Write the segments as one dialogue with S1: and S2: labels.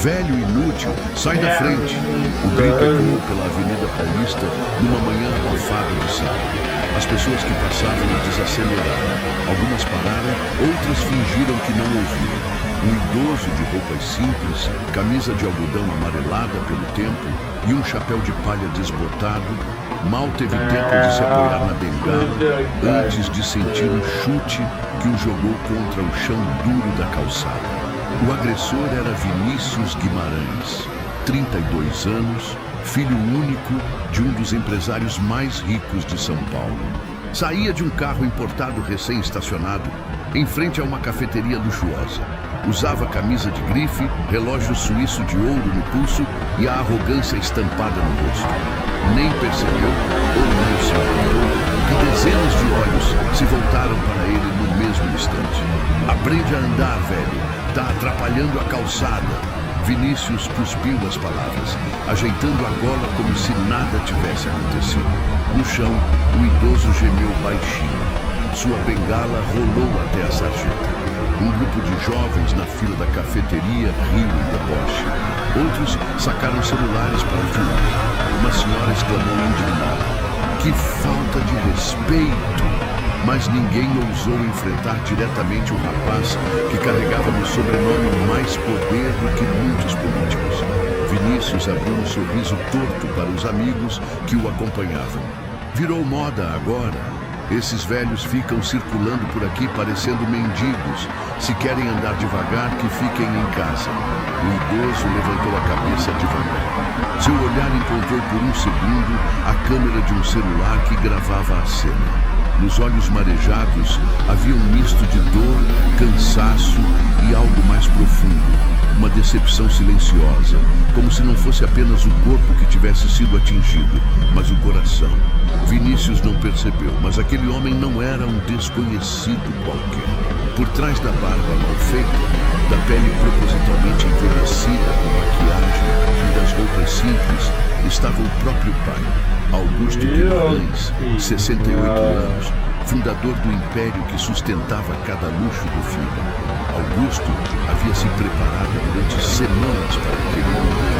S1: Velho inútil, sai da frente! O grito ecoou pela Avenida Paulista numa manhã abafada de sábado. As pessoas que passavam desaceleraram. Algumas pararam, outras fingiram que não ouviram. Um idoso de roupas simples, camisa de algodão amarelada pelo tempo e um chapéu de palha desbotado, mal teve tempo de se apoiar na bengala antes de sentir um chute que o jogou contra o chão duro da calçada. O agressor era Vinícius Guimarães, 32 anos, filho único de um dos empresários mais ricos de São Paulo. Saía de um carro importado recém-estacionado em frente a uma cafeteria luxuosa. Usava camisa de grife, relógio suíço de ouro no pulso e a arrogância estampada no rosto. Nem percebeu, ou não se importou, que dezenas de olhos se voltaram para ele no mesmo instante. Aprende a andar, velho. Tá atrapalhando a calçada. Vinícius cuspiu as palavras, ajeitando a gola como se nada tivesse acontecido. No chão, o idoso gemeu baixinho. Sua bengala rolou até a sarjeta. Um grupo de jovens na fila da cafeteria riu em deboche. Outros sacaram celulares para filmar. Uma senhora exclamou indignada: "Que falta de respeito!" Mas ninguém ousou enfrentar diretamente o rapaz que carregava no sobrenome mais poder do que muitos políticos. Vinícius abriu um sorriso torto para os amigos que o acompanhavam. Virou moda agora. Esses velhos ficam circulando por aqui parecendo mendigos. Se querem andar devagar, que fiquem em casa. O idoso levantou a cabeça devagar. Seu olhar encontrou por um segundo a câmera de um celular que gravava a cena. Nos olhos marejados havia um misto de dor, cansaço e algo mais profundo. Uma decepção silenciosa, como se não fosse apenas o corpo que tivesse sido atingido, mas o coração. Vinícius não percebeu, mas aquele homem não era um desconhecido qualquer. Por trás da barba mal feita, da pele propositalmente envelhecida com maquiagem e das roupas simples, estava o próprio pai, Augusto Guimarães, 68 anos, fundador do império que sustentava cada luxo do filho. Augusto havia se preparado durante semanas para aquele momento.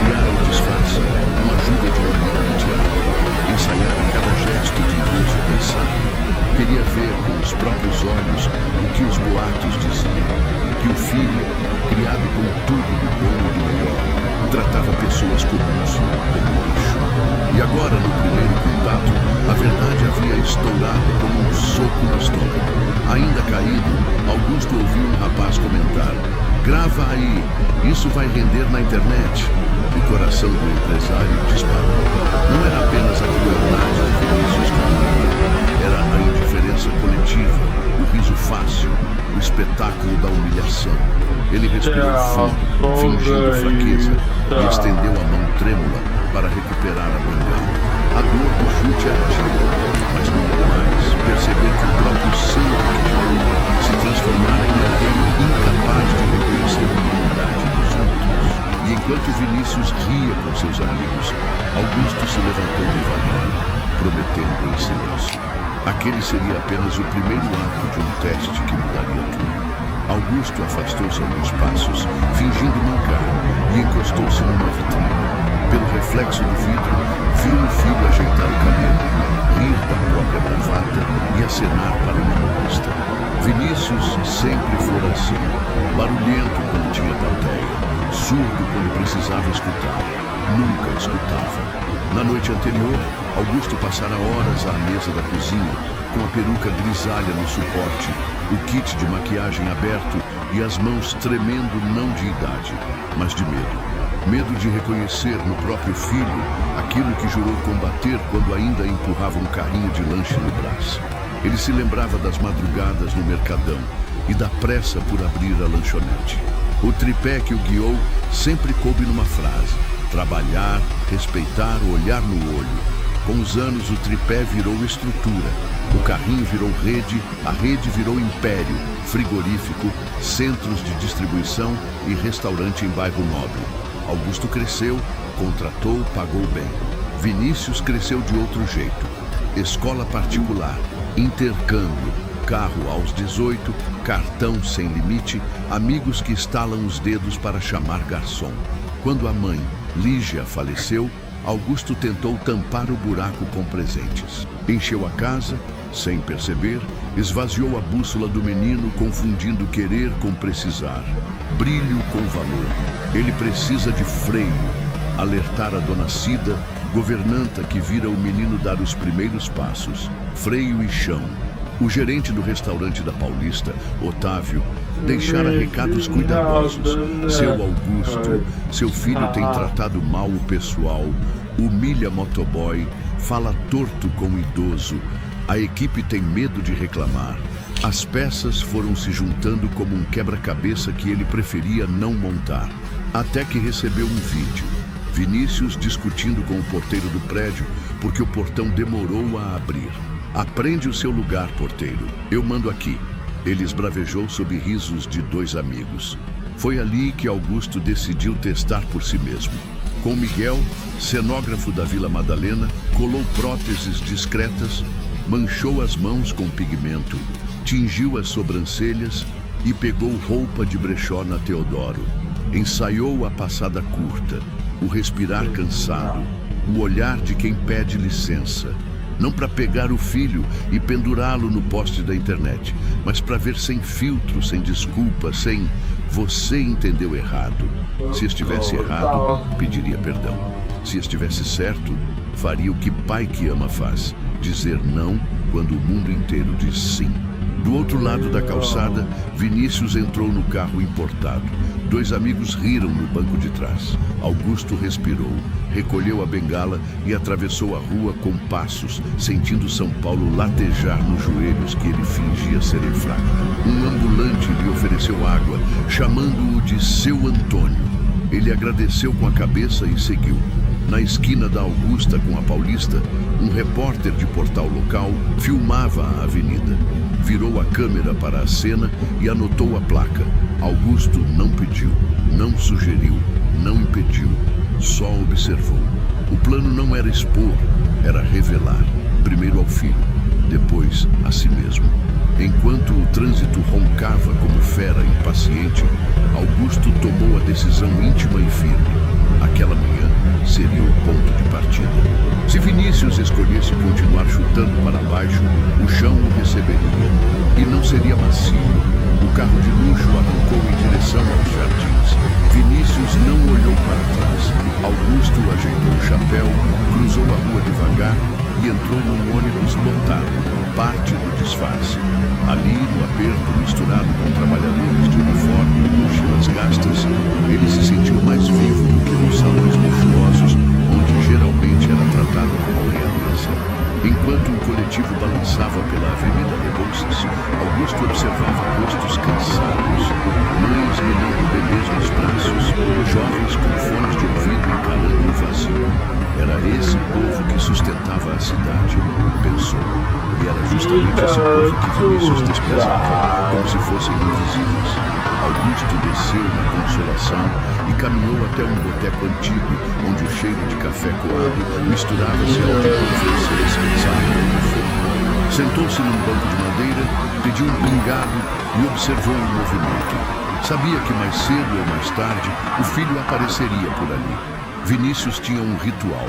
S1: Criara o disfarce, com a ajuda de um amigo de teatro, ensaiara cada gesto de idoso pensado. Queria ver com os próprios olhos o que os boatos diziam, que o filho, criado com tudo do bom e do melhor, tratava pessoas comuns como lixo. E agora, no primeiro contato, a verdade havia estourado como um soco no estômago. Ainda caído, Augusto ouviu um rapaz comentar: "Grava aí, isso vai render na internet." O coração do empresário disparou. Não era apenas a crueldade de Vinícius que doía, era a indiferença coletiva, o riso fácil, o espetáculo da humilhação. Ele respirou fundo, fingindo fraqueza, e estendeu a mão trêmula para recuperar a bengala. A dor do chute era ativa, mas não mais perceber que o próprio sangue que gerou se transformara em alguém incapaz de reconhecer a humanidade dos outros. E enquanto Vinícius ria com seus amigos, Augusto se levantou devagar, prometendo em silêncio. Aquele seria apenas o primeiro ato de um teste que mudaria tudo. Augusto afastou-se alguns passos, fingindo mancar, e encostou-se numa vitrine. Pelo reflexo do vidro, viu o filho ajeitar o cabelo, rir da própria bravata e acenar para uma modista. Vinícius sempre fora assim, barulhento quando tinha plateia, surdo quando precisava escutar, nunca escutava. Na noite anterior, Augusto passara horas à mesa da cozinha, com a peruca grisalha no suporte, o kit de maquiagem aberto e as mãos tremendo não de idade, mas de medo. Medo de reconhecer no próprio filho aquilo que jurou combater quando ainda empurrava um carrinho de lanche no braço. Ele se lembrava das madrugadas no Mercadão e da pressa por abrir a lanchonete. O tripé que o guiou sempre coube numa frase: trabalhar, respeitar, olhar no olho. Com os anos, o tripé virou estrutura, o carrinho virou rede, a rede virou império, frigorífico, centros de distribuição e restaurante em bairro nobre. Augusto cresceu, contratou, pagou bem. Vinícius cresceu de outro jeito. Escola particular, intercâmbio, carro aos 18, cartão sem limite, amigos que estalam os dedos para chamar garçom. Quando a mãe, Lígia, faleceu, Augusto tentou tampar o buraco com presentes. Encheu a casa, sem perceber, esvaziou a bússola do menino, confundindo querer com precisar, brilho com valor. Ele precisa de freio, alertar a dona Cida, governanta que vira o menino dar os primeiros passos, freio e chão. O gerente do restaurante da Paulista, Otávio, deixara recados cuidadosos. Seu Augusto, seu filho tem tratado mal o pessoal, humilha motoboy, fala torto com o idoso. A equipe tem medo de reclamar. As peças foram se juntando como um quebra-cabeça que ele preferia não montar. Até que recebeu um vídeo. Vinícius discutindo com o porteiro do prédio porque o portão demorou a abrir. Aprende o seu lugar, porteiro. Eu mando aqui. Ele esbravejou sob risos de dois amigos. Foi ali que Augusto decidiu testar por si mesmo. Com Miguel, cenógrafo da Vila Madalena, colou próteses discretas, manchou as mãos com pigmento, tingiu as sobrancelhas e pegou roupa de brechó na Teodoro. Ensaiou a passada curta, o respirar cansado, o olhar de quem pede licença. Não para pegar o filho e pendurá-lo no poste da internet, mas para ver sem filtro, sem desculpa, sem "você entendeu errado". Se estivesse errado, pediria perdão. Se estivesse certo, faria o que pai que ama faz, dizer não quando o mundo inteiro diz sim. Do outro lado da calçada, Vinícius entrou no carro importado. Dois amigos riram no banco de trás. Augusto respirou, recolheu a bengala e atravessou a rua com passos, sentindo São Paulo latejar nos joelhos que ele fingia serem fracos. Um ambulante lhe ofereceu água, chamando-o de seu Antônio. Ele agradeceu com a cabeça e seguiu. Na esquina da Augusta com a Paulista, um repórter de portal local filmava a avenida. Virou a câmera para a cena e anotou a placa. Augusto não pediu, não sugeriu, não impediu, só observou. O plano não era expor, era revelar. Primeiro ao filho, depois a si mesmo. Enquanto o trânsito roncava como fera impaciente, Augusto tomou a decisão íntima e firme. Aquela manhã seria o ponto de partida. Se Vinícius escolhesse continuar chutando para baixo, o chão o receberia. E não seria macio. O carro de luxo arrancou em direção aos jardins. Vinícius não olhou para trás. Augusto ajeitou o chapéu, cruzou a rua devagar e entrou num ônibus lotado, parte do disfarce. Ali, no aperto misturado com trabalhadores de uniforme e mochilas gastas, ele se sentiu mais vivo do que nos salões luxuosos, onde geralmente era tratado como realeza. Enquanto o coletivo balançava pela Avenida Rebouças, Augusto observava rostos cansados, mães mirando bebês nos braços, jovens com fones de ouvido encarando o vazio. Era esse povo que sustentava a cidade, pensou. E era justamente esse povo que Vinícius desprezava, como se fossem invisíveis. Augusto desceu na Consolação e caminhou até um boteco antigo, onde o cheiro de café coado misturava-se ao licor francês, saindo do fogo. Sentou-se num banco de madeira, pediu um pingado e observou o movimento. Sabia que mais cedo ou mais tarde o filho apareceria por ali. Vinícius tinha um ritual.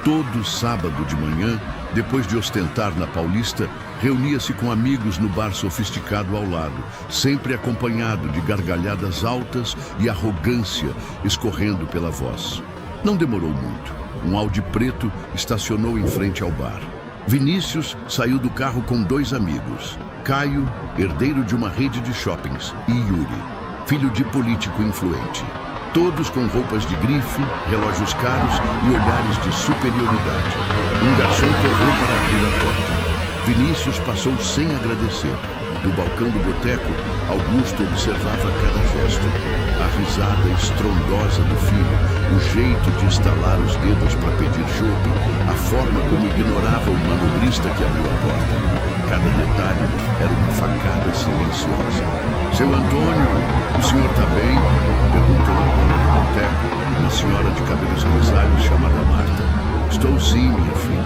S1: Todo sábado de manhã, depois de ostentar na Paulista, reunia-se com amigos no bar sofisticado ao lado, sempre acompanhado de gargalhadas altas e arrogância escorrendo pela voz. Não demorou muito. Um Audi preto estacionou em frente ao bar. Vinícius saiu do carro com dois amigos, Caio, herdeiro de uma rede de shoppings, e Yuri, filho de político influente. Todos com roupas de grife, relógios caros e olhares de superioridade. Um garçom correu para abrir a porta. Vinícius passou sem agradecer. Do balcão do boteco, Augusto observava cada gesto. A risada estrondosa do filho, o jeito de estalar os dedos para pedir chope, a forma como ignorava o manobrista que abriu a porta. Cada detalhe era uma facada silenciosa. Seu Antônio, o senhor está bem? Perguntou a dona do boteco, uma senhora de cabelos grisalhos chamada Marta. Estou sim, minha filha,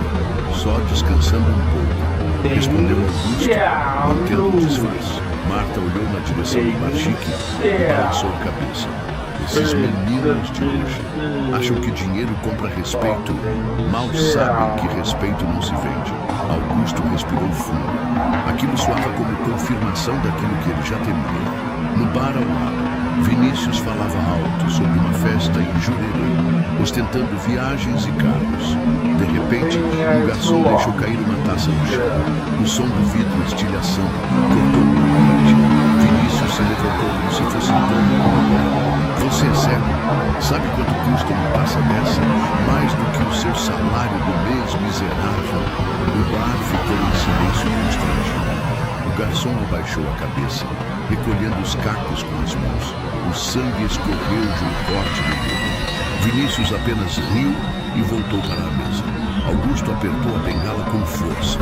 S1: só descansando um pouco. Respondeu Augusto, mantendo o disfarce. Marta olhou na direção do bar chique e balançou a cabeça. Esses meninos de hoje acham que dinheiro compra respeito. Mal sabem que respeito não se vende. Augusto respirou fundo. Aquilo soava como confirmação daquilo que ele já temia. No bar ao lado, Vinícius falava alto sobre uma festa em Jurerê, ostentando viagens e carros. De repente, um garçom deixou cair uma taça no chão. O som do vidro estilhaçando cortou o ambiente. Vinícius se levantou como se fosse dono. Você é cego? Sabe quanto custa uma taça dessa? Mais do que o seu salário do mês miserável. O bar ficou em silêncio constrangido. O garçom abaixou a cabeça, recolhendo os cacos com as mãos. O sangue escorreu de um corte no dedo. Vinícius apenas riu e voltou para a mesa. Augusto apertou a bengala com força.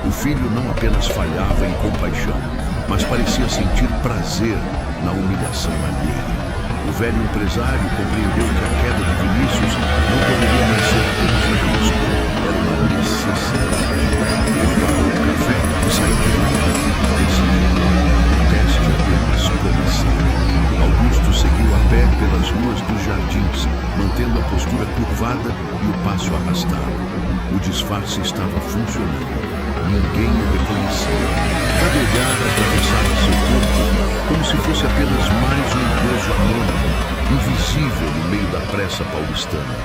S1: O filho não apenas falhava em compaixão, mas parecia sentir prazer na humilhação alheia. O velho empresário compreendeu que a queda de Vinícius não poderia mais ser apenas um risco, era uma necessidade. Ele pagou o café e saiu de lá. O teste apenas começara. Augusto seguiu a pé pelas ruas dos jardins, mantendo a postura curvada e o passo arrastado. O disfarce estava funcionando. Ninguém o reconhecia. Cada olhar atravessava seu corpo como se fosse apenas mais um idoso anônimo, invisível no meio da pressa paulistana.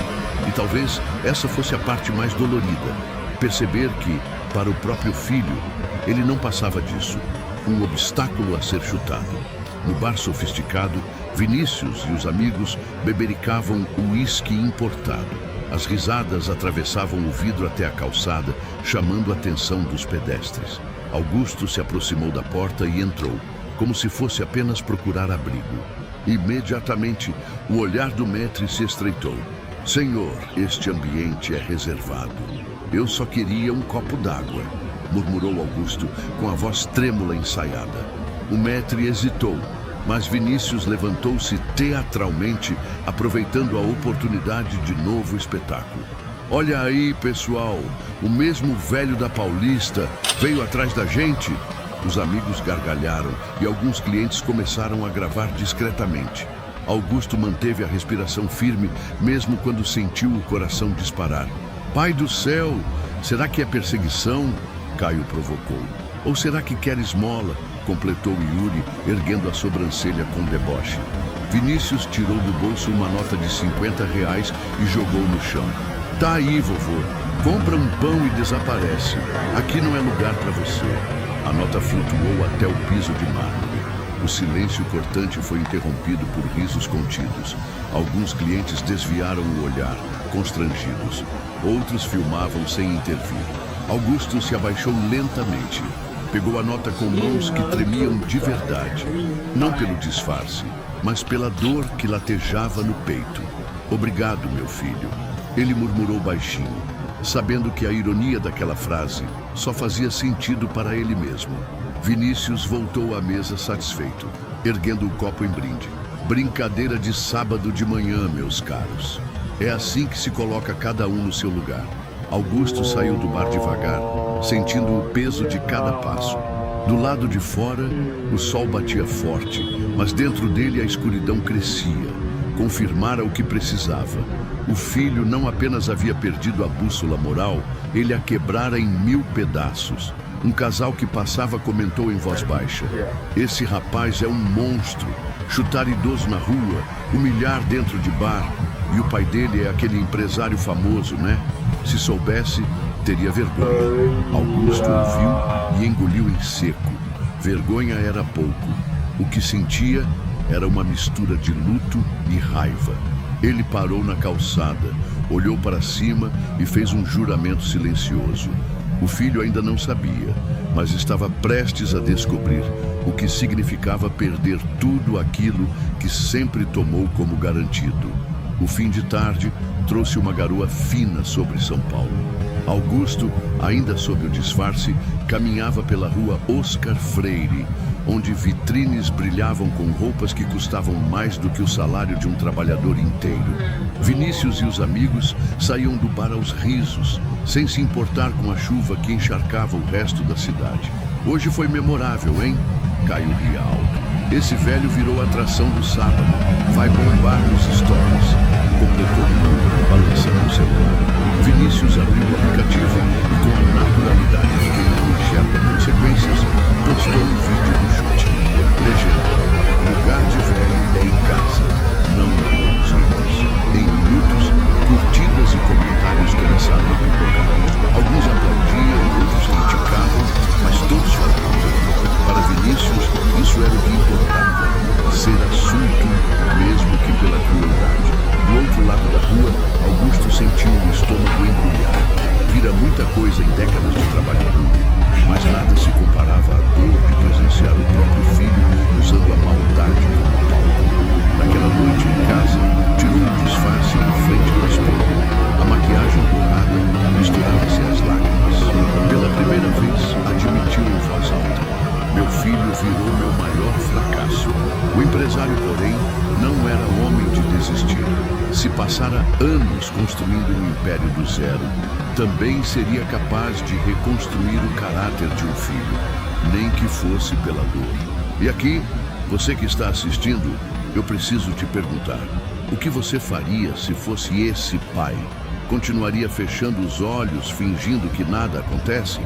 S1: E talvez essa fosse a parte mais dolorida, perceber que, para o próprio filho, ele não passava disso, um obstáculo a ser chutado. No bar sofisticado, Vinícius e os amigos bebericavam uísque importado. As risadas atravessavam o vidro até a calçada, chamando a atenção dos pedestres. Augusto se aproximou da porta e entrou, como se fosse apenas procurar abrigo. Imediatamente, o olhar do maître se estreitou. Senhor, este ambiente é reservado. Eu só queria um copo d'água, murmurou Augusto com a voz trêmula ensaiada. O maître hesitou, mas Vinícius levantou-se teatralmente, aproveitando a oportunidade de novo espetáculo. Olha aí, pessoal, o mesmo velho da Paulista veio atrás da gente. Os amigos gargalharam e alguns clientes começaram a gravar discretamente. Augusto manteve a respiração firme, mesmo quando sentiu o coração disparar. Pai do céu, será que é perseguição? Caio provocou. Ou será que quer esmola? Completou Yuri, erguendo a sobrancelha com deboche. Vinícius tirou do bolso uma nota de R$ 50 e jogou no chão. Tá aí, vovô. Compra um pão e desaparece. Aqui não é lugar para você. A nota flutuou até o piso de mármore. O silêncio cortante foi interrompido por risos contidos. Alguns clientes desviaram o olhar, constrangidos. Outros filmavam sem intervir. Augusto se abaixou lentamente. Pegou a nota com mãos que tremiam de verdade. Não pelo disfarce, mas pela dor que latejava no peito. Obrigado, meu filho. Ele murmurou baixinho, sabendo que a ironia daquela frase só fazia sentido para ele mesmo. Vinícius voltou à mesa satisfeito, erguendo o copo em brinde. Brincadeira de sábado de manhã, meus caros. É assim que se coloca cada um no seu lugar. Augusto saiu do bar devagar, sentindo o peso de cada passo. Do lado de fora, o sol batia forte, mas dentro dele a escuridão crescia. Confirmara o que precisava. O filho não apenas havia perdido a bússola moral, ele a quebrara em 1000 pedaços. Um casal que passava comentou em voz baixa: esse rapaz é um monstro. Chutar idoso na rua, humilhar dentro de bar. E o pai dele é aquele empresário famoso, né? Se soubesse, teria vergonha. Augusto ouviu e engoliu em seco. Vergonha era pouco. O que sentia era uma mistura de luto e raiva. Ele parou na calçada, olhou para cima e fez um juramento silencioso. O filho ainda não sabia, mas estava prestes a descobrir o que significava perder tudo aquilo que sempre tomou como garantido. O fim de tarde trouxe uma garoa fina sobre São Paulo. Augusto, ainda sob o disfarce, caminhava pela rua Oscar Freire, onde vitrines brilhavam com roupas que custavam mais do que o salário de um trabalhador inteiro. Vinícius e os amigos saíam do bar aos risos, sem se importar com a chuva que encharcava o resto da cidade. Hoje foi memorável, hein? Caio ria alto. Esse velho virou atração do sábado. Vai bombar nos stories. Completou o número, balançando o celular. Vinícius abriu o aplicativo e, com a naturalidade de quem não enxerga consequências, postou um vídeo do chute. Legenda: lugar de velho é em casa, não nos livros. Em minutos, curtidas e comentários começaram a pipocar. Alguns aplaudiam, outros criticavam, mas todos falavam. Para Vinícius, isso era o que importava, ser assunto, mesmo que pela crueldade. Do outro lado da rua, Augusto sentiu o estômago embrulhar. Vira muita coisa em décadas de trabalho duro, mas nada se comparava à dor de presenciar o próprio filho usando a maldade como palco. Naquela noite em casa, tirou um disfarce na frente do espelho. A maquiagem borrada misturava-se às lágrimas. Pela primeira vez, admitiu em voz alta: meu filho virou meu maior fracasso. O empresário, porém, não era homem de desistir. Se passara anos construindo um império do zero, também seria capaz de reconstruir o caráter de um filho, nem que fosse pela dor. E aqui, você que está assistindo, eu preciso te perguntar: o que você faria se fosse esse pai? Continuaria fechando os olhos, fingindo que nada acontece?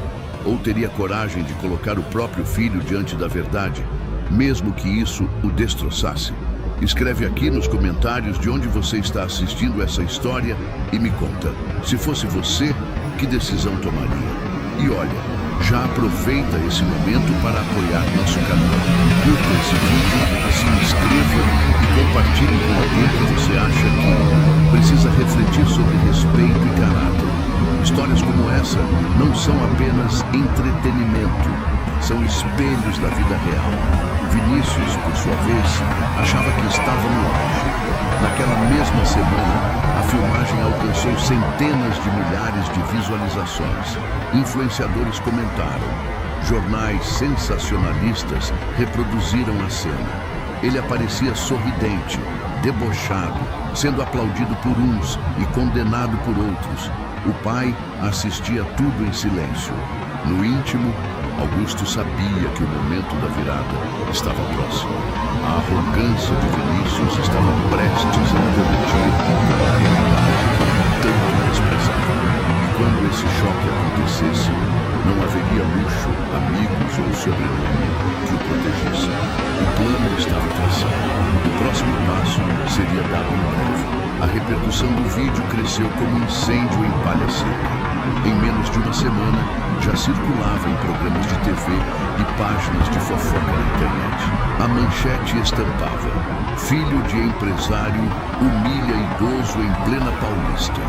S1: Ou teria coragem de colocar o próprio filho diante da verdade, mesmo que isso o destroçasse? Escreve aqui nos comentários de onde você está assistindo essa história e me conta. Se fosse você, que decisão tomaria? E olha, já aproveita esse momento para apoiar nosso canal. Curta esse vídeo, se inscreva e compartilhe com alguém que você acha que precisa refletir sobre respeito e caráter. Histórias como essa não são apenas entretenimento, são espelhos da vida real. Vinícius, por sua vez, achava que estava no auge. Naquela mesma semana, a filmagem alcançou centenas de milhares de visualizações. Influenciadores comentaram. Jornais sensacionalistas reproduziram a cena. Ele aparecia sorridente, debochado, sendo aplaudido por uns e condenado por outros. O pai assistia tudo em silêncio. No íntimo, Augusto sabia que o momento da virada estava próximo. A arrogância de Vinícius estava prestes a colidir com a realidade tanto desprezada. E quando esse choque acontecesse, não haveria luxo, amigos ou sobrenome que o protegesse. O plano estava traçado. O próximo passo seria dado em breve. A repercussão do vídeo cresceu como um incêndio em palha seca. Em menos de uma semana, já circulava em programas de TV e páginas de fofoca na internet. A manchete estampava: filho de empresário humilha idoso em plena Paulista.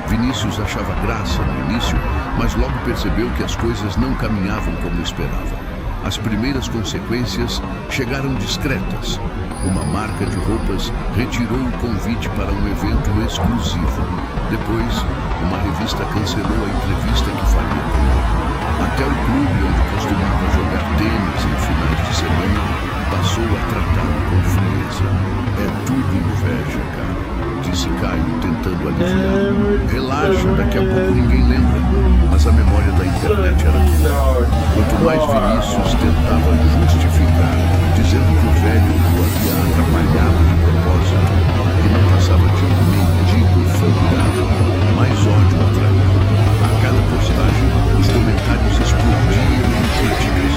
S1: Vinícius achava graça no início, mas logo percebeu que as coisas não caminhavam como esperava. As primeiras consequências chegaram discretas. Uma marca de roupas retirou o convite para um evento exclusivo. Depois, uma revista cancelou a entrevista que faria com ele. Até o clube onde costumava jogar tênis em finais de semana passou a tratá-lo com frieza. É tudo inveja, cara, disse Caio, tentando aliviar. Relaxa, daqui a pouco ninguém lembra. Mas a memória da internet era tudo. Quanto mais Vinícius tentava justificar, dizendo que o velho o havia atrapalhado de propósito e não passava de um mendigo fulgurado, mais ódio atraía. A cada postagem, os comentários explodiam em críticas.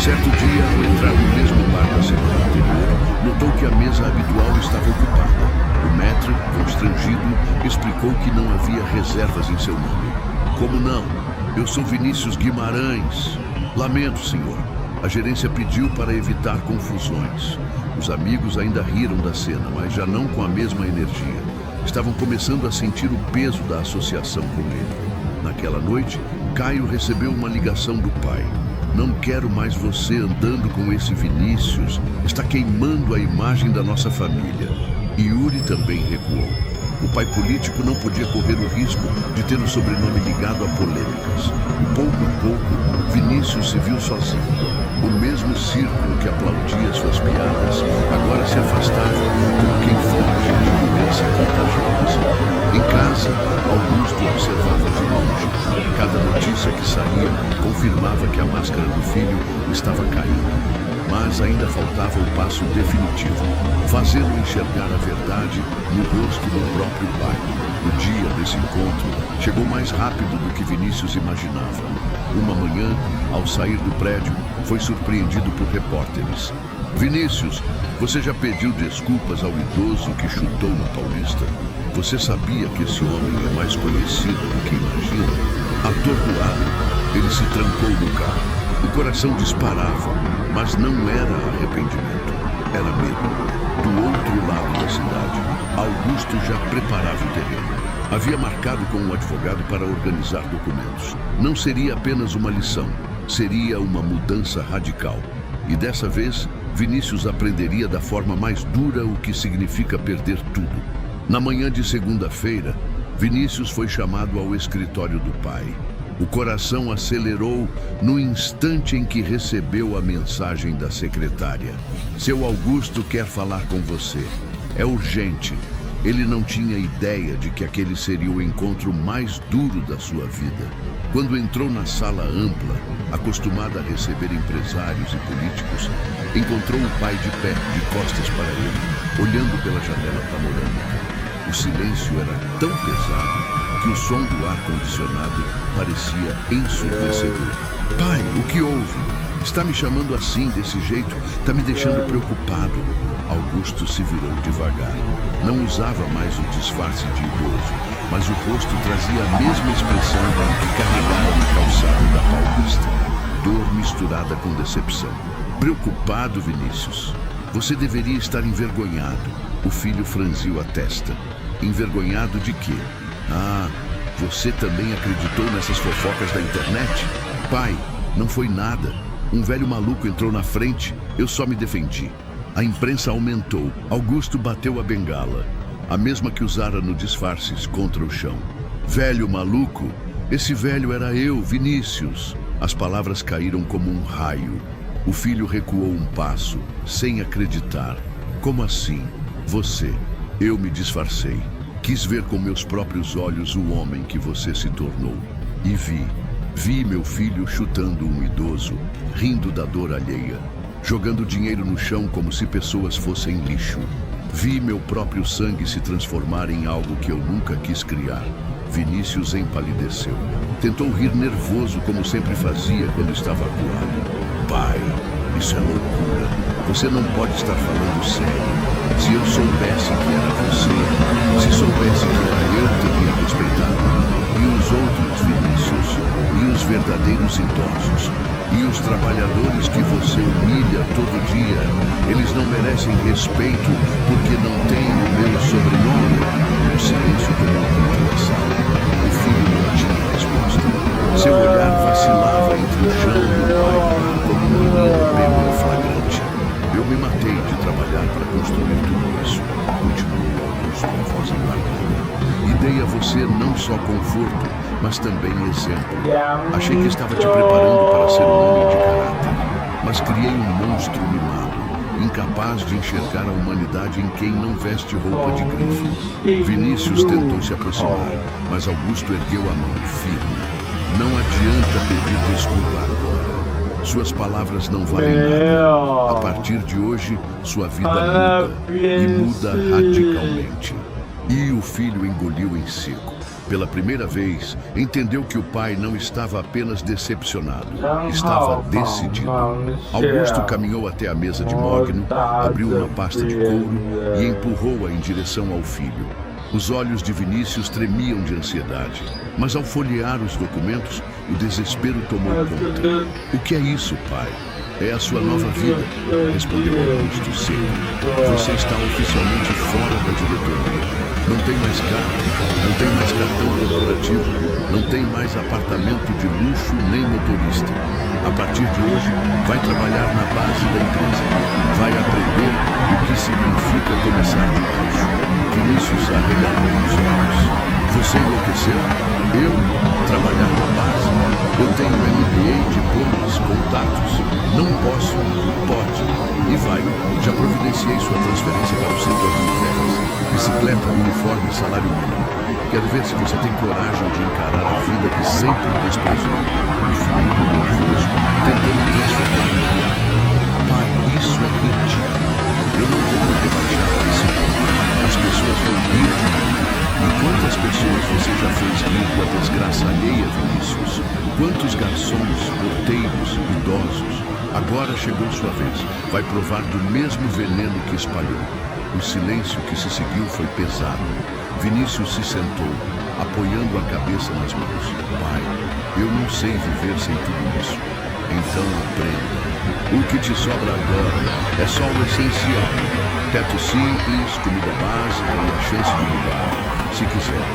S1: Certo dia, ao entrar no mesmo bar da semana anterior, notou que a mesa habitual estava ocupada. O maître, constrangido, explicou que não havia reservas em seu nome. Como não? Eu sou Vinícius Guimarães. Lamento, senhor. A gerência pediu para evitar confusões. Os amigos ainda riram da cena, mas já não com a mesma energia. Estavam começando a sentir o peso da associação com ele. Naquela noite, Caio recebeu uma ligação do pai. Não quero mais você andando com esse Vinícius. Está queimando a imagem da nossa família. Yuri também recuou. O pai político não podia correr o risco de ter o sobrenome ligado a polêmicas. Pouco a pouco, Vinícius se viu sozinho. O mesmo círculo que aplaudia suas piadas agora se afastava como quem foge de uma doença contagiosa. máscara do filho estava caindo. Mas ainda faltava o passo definitivo, fazê-lo enxergar a verdade no rosto do próprio pai. O dia desse encontro chegou mais rápido do que Vinícius imaginava. Uma manhã, ao sair do prédio, foi surpreendido por repórteres. Vinícius, você já pediu desculpas ao idoso que chutou no Paulista? Você sabia que esse homem é mais conhecido do que imagina? Atordoado, ele se trancou no carro. O coração disparava, mas não era arrependimento, era medo. Do outro lado da cidade, Augusto já preparava o terreno. Havia marcado com um advogado para organizar documentos. Não seria apenas uma lição, seria uma mudança radical. E dessa vez, Vinícius aprenderia da forma mais dura o que significa perder tudo. Na manhã de segunda-feira, Vinícius foi chamado ao escritório do pai. O coração acelerou no instante em que recebeu a mensagem da secretária. Seu Augusto quer falar com você. É urgente. Ele não tinha ideia de que aquele seria o encontro mais duro da sua vida. Quando entrou na sala ampla, acostumada a receber empresários e políticos, encontrou o pai de pé, de costas para ele, olhando pela janela panorâmica. O silêncio era tão pesado que o som do ar-condicionado parecia ensurdecedor. Pai, o que houve? Está me chamando assim, desse jeito? Está me deixando preocupado. Augusto se virou devagar. Não usava mais o disfarce de idoso, mas o rosto trazia a mesma expressão que carregara no calçado da Paulista. Dor misturada com decepção. Preocupado, Vinícius. Você deveria estar envergonhado. O filho franziu a testa. Envergonhado de quê? Ah, você também acreditou nessas fofocas da internet? Pai, não foi nada. Um velho maluco entrou na frente, eu só me defendi. A imprensa aumentou. Augusto bateu a bengala, a mesma que usara no disfarces contra o chão. Velho maluco? Esse velho era eu, Vinícius. As palavras caíram como um raio. O filho recuou um passo, sem acreditar. Como assim? Você? Eu me disfarcei. Quis ver com meus próprios olhos o homem que você se tornou. E vi meu filho chutando um idoso, rindo da dor alheia, jogando dinheiro no chão como se pessoas fossem lixo. Vi meu próprio sangue se transformar em algo que eu nunca quis criar. Vinícius empalideceu. Tentou rir nervoso como sempre fazia quando estava acuado. Pai, isso é loucura. Você não pode estar falando sério. Se eu soubesse que era você, se soubesse que era eu, teria respeitado. E os outros Vinícius, e os verdadeiros idosos, e os trabalhadores que você humilha todo dia, eles não merecem respeito porque não têm o meu sobrenome. O silêncio tomou conta da sala. O filho não tinha resposta. Seu olhar vacilava entre o chão e o pai, como um menino pego em flagrante. Eu me matei de trabalhar para construir tudo isso. Continuou Augusto, a voz embargada. E dei a você não só conforto, mas também exemplo. Achei que estava te preparando para ser um homem de caráter, mas criei um monstro mimado, incapaz de enxergar a humanidade em quem não veste roupa de grife. Vinícius tentou se aproximar, mas Augusto ergueu a mão firme. Não adianta pedir desculpa agora. Suas palavras não valem nada. A partir de hoje, sua vida muda. E muda radicalmente. E o filho engoliu em seco. Pela primeira vez, entendeu que o pai não estava apenas decepcionado, estava decidido. Augusto caminhou até a mesa de mogno, abriu uma pasta de couro e empurrou-a em direção ao filho. Os olhos de Vinícius tremiam de ansiedade, mas ao folhear os documentos, o desespero tomou conta. O que é isso, pai? É a sua nova vida, respondeu Augusto seco. Você está oficialmente fora da diretoria. Não tem mais carro, não tem mais cartão corporativo, não tem mais apartamento de luxo nem motorista. A partir de hoje, vai trabalhar na base da empresa. Vai aprender o que significa começar de baixo. Vinícius arregalou os olhos. Você enlouqueceu? Eu? Trabalhar na base? Eu tenho MBA, diplomas, contatos. Não posso? Pode. E vai. Já providenciei sua transferência para o setor de entregas. Bicicleta, uniforme, salário mínimo. Quero ver se você tem coragem de encarar a vida que sempre desprezou. Um filho nervoso, tentando transformar em real. Pai, isso é ridículo. Eu não vou me rebaixar a esse ponto. As pessoas vão rir de mim. E quantas pessoas você já fez rir com a desgraça alheia, Vinícius? Quantos garçons, porteiros, idosos? Agora chegou sua vez. Vai provar do mesmo veneno que espalhou. O silêncio que se seguiu foi pesado. Vinícius se sentou, apoiando a cabeça nas mãos. Pai, eu não sei viver sem tudo isso. Então aprenda. O que te sobra agora é só o essencial. Teto simples, comida básica e a chance de mudar, se quiser.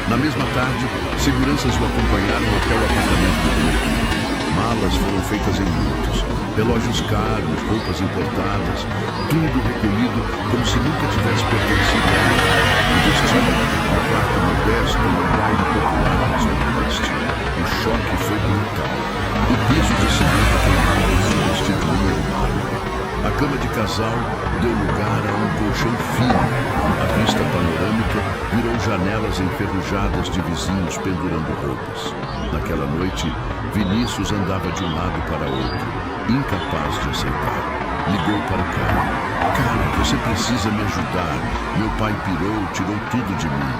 S1: Na mesma tarde, seguranças o acompanharam até o apartamento dele. Malas foram feitas em minutos. Relógios caros, roupas importadas, tudo recolhido como se nunca tivesse pertencido a ele. O destino, um quarto modesto e um baile popular na Zona Oeste. O choque foi brutal. O piso de cimento queimado foi substituído em mármore. A cama de casal deu lugar a um colchão fino. A vista panorâmica virou janelas enferrujadas de vizinhos pendurando roupas. Naquela noite, Vinícius andava de um lado para outro, incapaz de aceitar. Ligou para o cara. Cara, você precisa me ajudar. Meu pai pirou, tirou tudo de mim.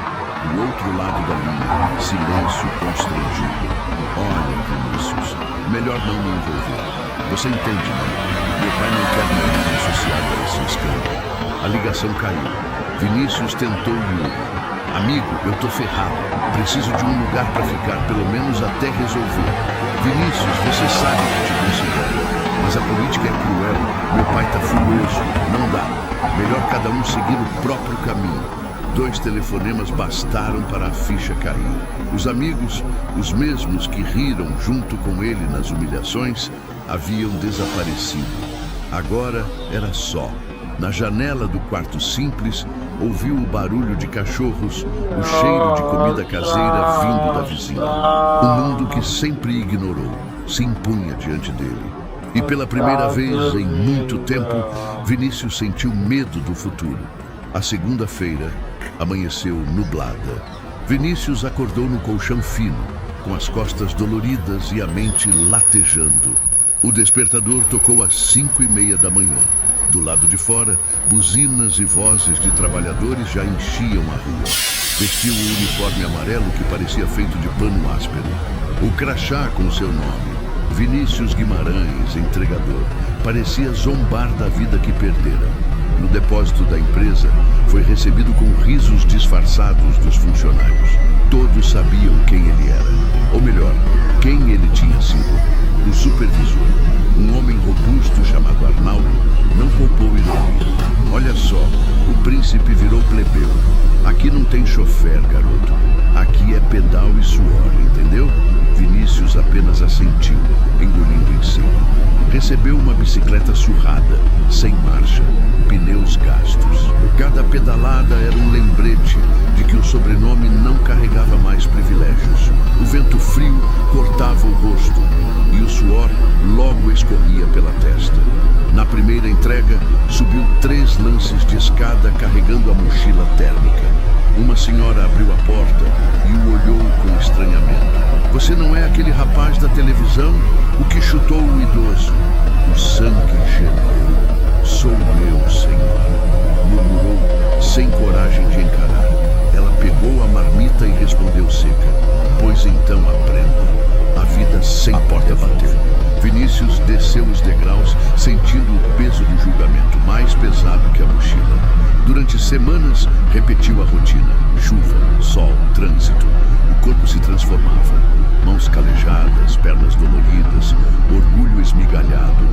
S1: Do outro lado da linha, silêncio constrangido. Olha, Vinícius, melhor não me envolver. Você entende, não? Meu pai não quer nada associado a esse escândalo. A ligação caiu. Vinícius tentou ir. Amigo, eu tô ferrado. Preciso de um lugar para ficar, pelo menos até resolver. Vinícius, você sabe que te considero. Mas a política é cruel. Meu pai tá furioso. Não dá. Melhor cada um seguir o próprio caminho. 2 telefonemas bastaram para a ficha cair. Os amigos, os mesmos que riram junto com ele nas humilhações, haviam desaparecido. Agora era só. Na janela do quarto simples, ouviu o barulho de cachorros, o cheiro de comida caseira vindo da vizinha. O mundo que sempre ignorou se impunha diante dele. E pela primeira vez em muito tempo, Vinícius sentiu medo do futuro. A segunda-feira amanheceu nublada. Vinícius acordou no colchão fino, com as costas doloridas e a mente latejando. O despertador tocou às 5:30 da manhã. Do lado de fora, buzinas e vozes de trabalhadores já enchiam a rua. Vestiu o uniforme amarelo que parecia feito de pano áspero. O crachá com seu nome, Vinícius Guimarães, entregador, parecia zombar da vida que perdera. No depósito da empresa, foi recebido com risos disfarçados dos funcionários. Todos sabiam quem ele era. Ou melhor, quem ele tinha sido. O supervisor, um homem robusto chamado Arnaldo, não poupou ironia. Olha só, o príncipe virou plebeu. Aqui não tem chofer, garoto. Aqui é pedal e suor, entendeu? Vinícius apenas assentiu, engolindo em seco. Recebeu uma bicicleta surrada, sem marcha, pneus gastos. Cada pedalada era um lembrete de que o sobrenome não carregava mais privilégios. O vento frio cortava o rosto e o suor logo escorria pela testa. Na primeira entrega, subiu 3 lances de escada carregando a mochila térmica. Uma senhora abriu a porta e o olhou com estranhamento. Você não é aquele rapaz da televisão? O que chutou o idoso? O sangue gemeu. Sou eu, senhor, murmurou, sem coragem de encarar. Ela pegou a marmita e respondeu seca. Pois então aprenda. A vida sem... A porta bateu. Vinícius desceu os degraus, sentindo o peso do julgamento, mais pesado que a mochila. Durante semanas, repetiu a rotina. Chuva, sol, trânsito. O corpo se transformava. Mãos calejadas, pernas doloridas, orgulho esmigalhado.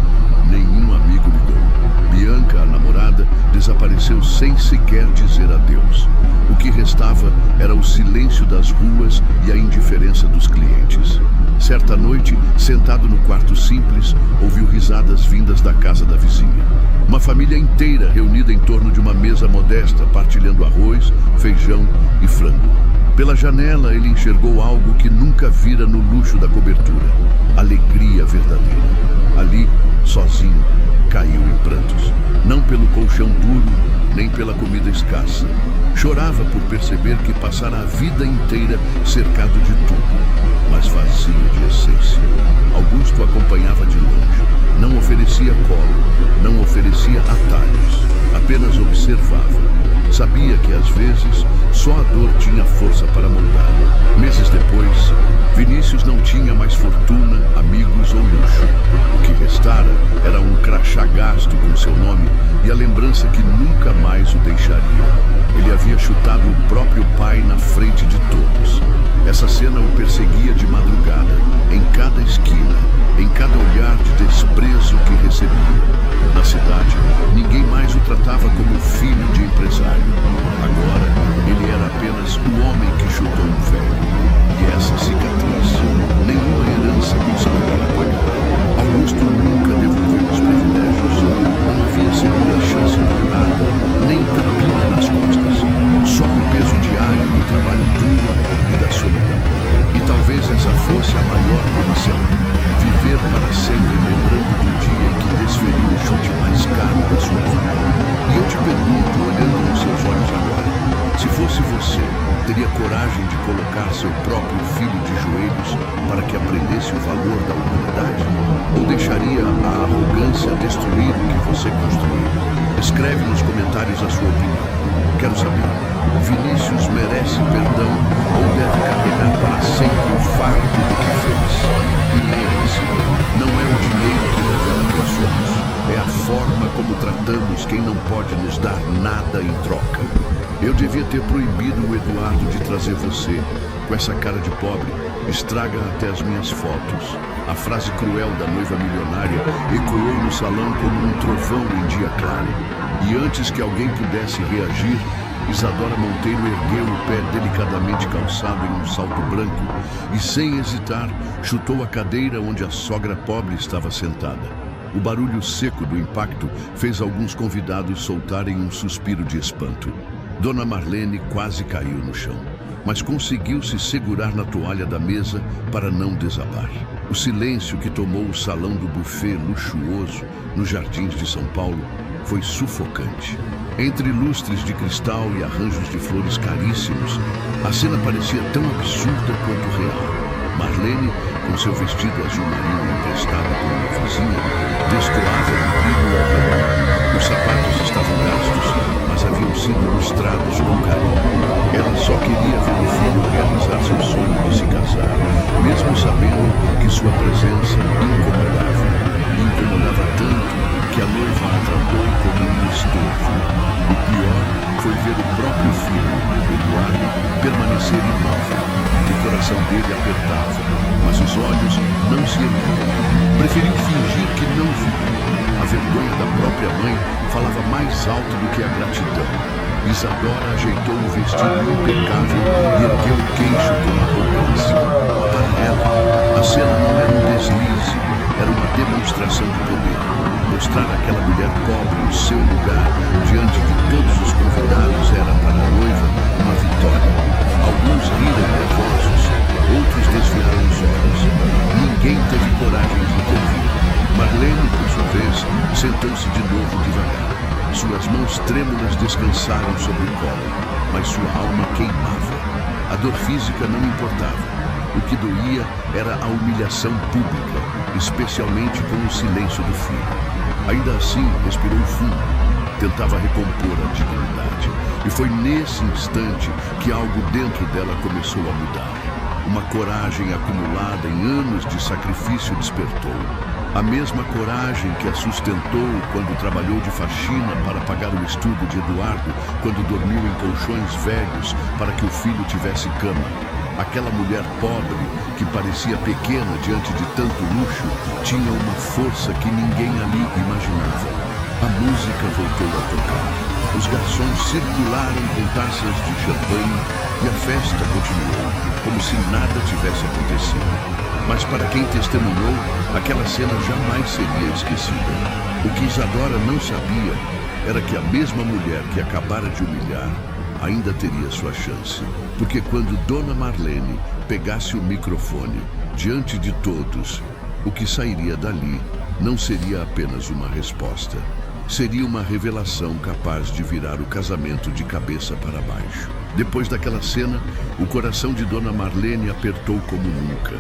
S1: Nenhum amigo ligou. Bianca, a namorada, desapareceu sem sequer dizer adeus. O que restava era o silêncio das ruas e a indiferença dos clientes. Certa noite, sentado no quarto simples, ouviu risadas vindas da casa da vizinha. Uma família inteira reunida em torno de uma mesa modesta, partilhando arroz, feijão e frango. Pela janela, ele enxergou algo que nunca vira no luxo da cobertura. Alegria verdadeira. Ali, sozinho, caiu em prantos. Não pelo colchão duro, nem pela comida escassa. Chorava por perceber que passara a vida inteira cercado de tudo, mas vazio de essência. Augusto acompanhava de longe. Não oferecia colo, não oferecia atalhos, apenas observava. Sabia que às vezes só a dor tinha força para moldar. Meses depois, Vinícius não tinha mais fortuna, amigos ou luxo. O que restara era um crachá gasto com seu nome e a lembrança que nunca mais o deixaria. Ele havia chutado o próprio pai na frente de todos. Essa cena o perseguia de madrugada, em cada esquina, em cada olhar de desprezo que recebia. Na cidade, ninguém mais o tratava como filho de empresário. Agora, ele era apenas o homem que chutou um velho. E essa cicatriz, nenhuma herança conseguiria apagar. Augusto nunca devolveu os privilégios. Não havia segunda chance por nada, nem tapinha nas costas. Só o peso diário do trabalho duro e da solidão. E talvez essa fosse a maior punição. Viver para sempre lembrando do dia em que desferiu o chute mais caro da sua vida. E eu te pergunto, olhando nos seus olhos agora, se fosse você, teria coragem de colocar seu próprio filho de joelhos para que aprendesse o valor da humanidade? Ou deixaria a arrogância destruir o que você construiu? Escreve nos comentários a sua opinião. Quero saber, Vinícius merece perdão ou deve carregar para sempre o fardo do que fez? E lembre-se, não é o dinheiro que revela quem somos, é a forma como tratamos quem não pode nos dar nada em troca. Eu devia ter proibido o Eduardo de trazer você. Com essa cara de pobre, estraga até as minhas fotos. A frase cruel da noiva milionária ecoou no salão como um trovão em dia claro. E antes que alguém pudesse reagir, Isadora Monteiro ergueu o pé delicadamente calçado em um salto branco e, sem hesitar, chutou a cadeira onde a sogra pobre estava sentada. O barulho seco do impacto fez alguns convidados soltarem um suspiro de espanto. Dona Marlene quase caiu no chão, mas conseguiu se segurar na toalha da mesa para não desabar. O silêncio que tomou o salão do buffet luxuoso nos Jardins de São Paulo foi sufocante. Entre lustres de cristal e arranjos de flores caríssimos, a cena parecia tão absurda quanto real. Marlene, com seu vestido azul marinho emprestado por uma vizinha, destoava de brilho ao redor. Os sapatos estavam gastos, mas haviam sido lustrados com carinho. Ela só queria ver o filho realizar seu sonho de se casar, mesmo sabendo que sua presença incomodava. E incomodava tanto que a noiva a tratou como um estorvo. O pior foi ver o próprio filho, Eduardo, permanecer imóvel. O coração dele apertava, mas os olhos não se erguiam. Preferiu fingir que não via. A vergonha da própria mãe falava mais alto do que a gratidão. Isadora ajeitou o vestido impecável e ergueu o queixo com arrogância. Para ela, a cena não era um deslize, era uma demonstração de poder. Mostrar àquela mulher pobre o seu lugar diante de todos os convidados era para a noiva uma vitória. Alguns riram nervosos, outros desviaram os olhos. Ninguém teve coragem de intervir. Marlene, por sua vez, sentou-se de novo devagar. Suas mãos trêmulas descansaram sobre o colo, mas sua alma queimava. A dor física não importava. O que doía era a humilhação pública, especialmente com o silêncio do filho. Ainda assim, respirou fundo, tentava recompor a dignidade. E foi nesse instante que algo dentro dela começou a mudar. Uma coragem acumulada em anos de sacrifício despertou. A mesma coragem que a sustentou quando trabalhou de faxina para pagar o estudo de Eduardo, quando dormiu em colchões velhos para que o filho tivesse cama. Aquela mulher pobre, que parecia pequena diante de tanto luxo, tinha uma força que ninguém ali imaginava. A música voltou a tocar. Os garçons circularam com taças de champanhe e a festa continuou, como se nada tivesse acontecido. Mas para quem testemunhou, aquela cena jamais seria esquecida. O que Isadora não sabia era que a mesma mulher que acabara de humilhar ainda teria sua chance. Porque quando Dona Marlene pegasse o microfone diante de todos, o que sairia dali não seria apenas uma resposta. seria uma revelação capaz de virar o casamento de cabeça para baixo. Depois daquela cena, o coração de Dona Marlene apertou como nunca.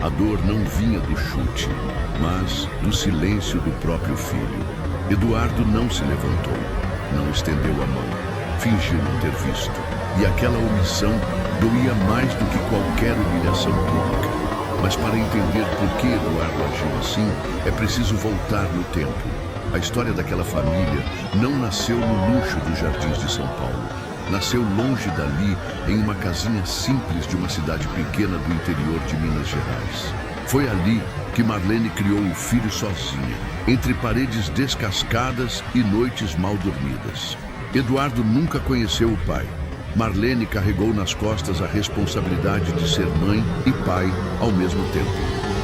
S1: A dor não vinha do chute, mas do silêncio do próprio filho. Eduardo não se levantou, não estendeu a mão, fingiu não ter visto. E aquela omissão doía mais do que qualquer humilhação pública. Mas para entender por que Eduardo agiu assim, é preciso voltar no tempo. A história daquela família não nasceu no luxo dos jardins de São Paulo. Nasceu longe dali, em uma casinha simples de uma cidade pequena do interior de Minas Gerais. Foi ali que Marlene criou o filho sozinha, entre paredes descascadas e noites mal dormidas. Eduardo nunca conheceu o pai. Marlene carregou nas costas a responsabilidade de ser mãe e pai ao mesmo tempo.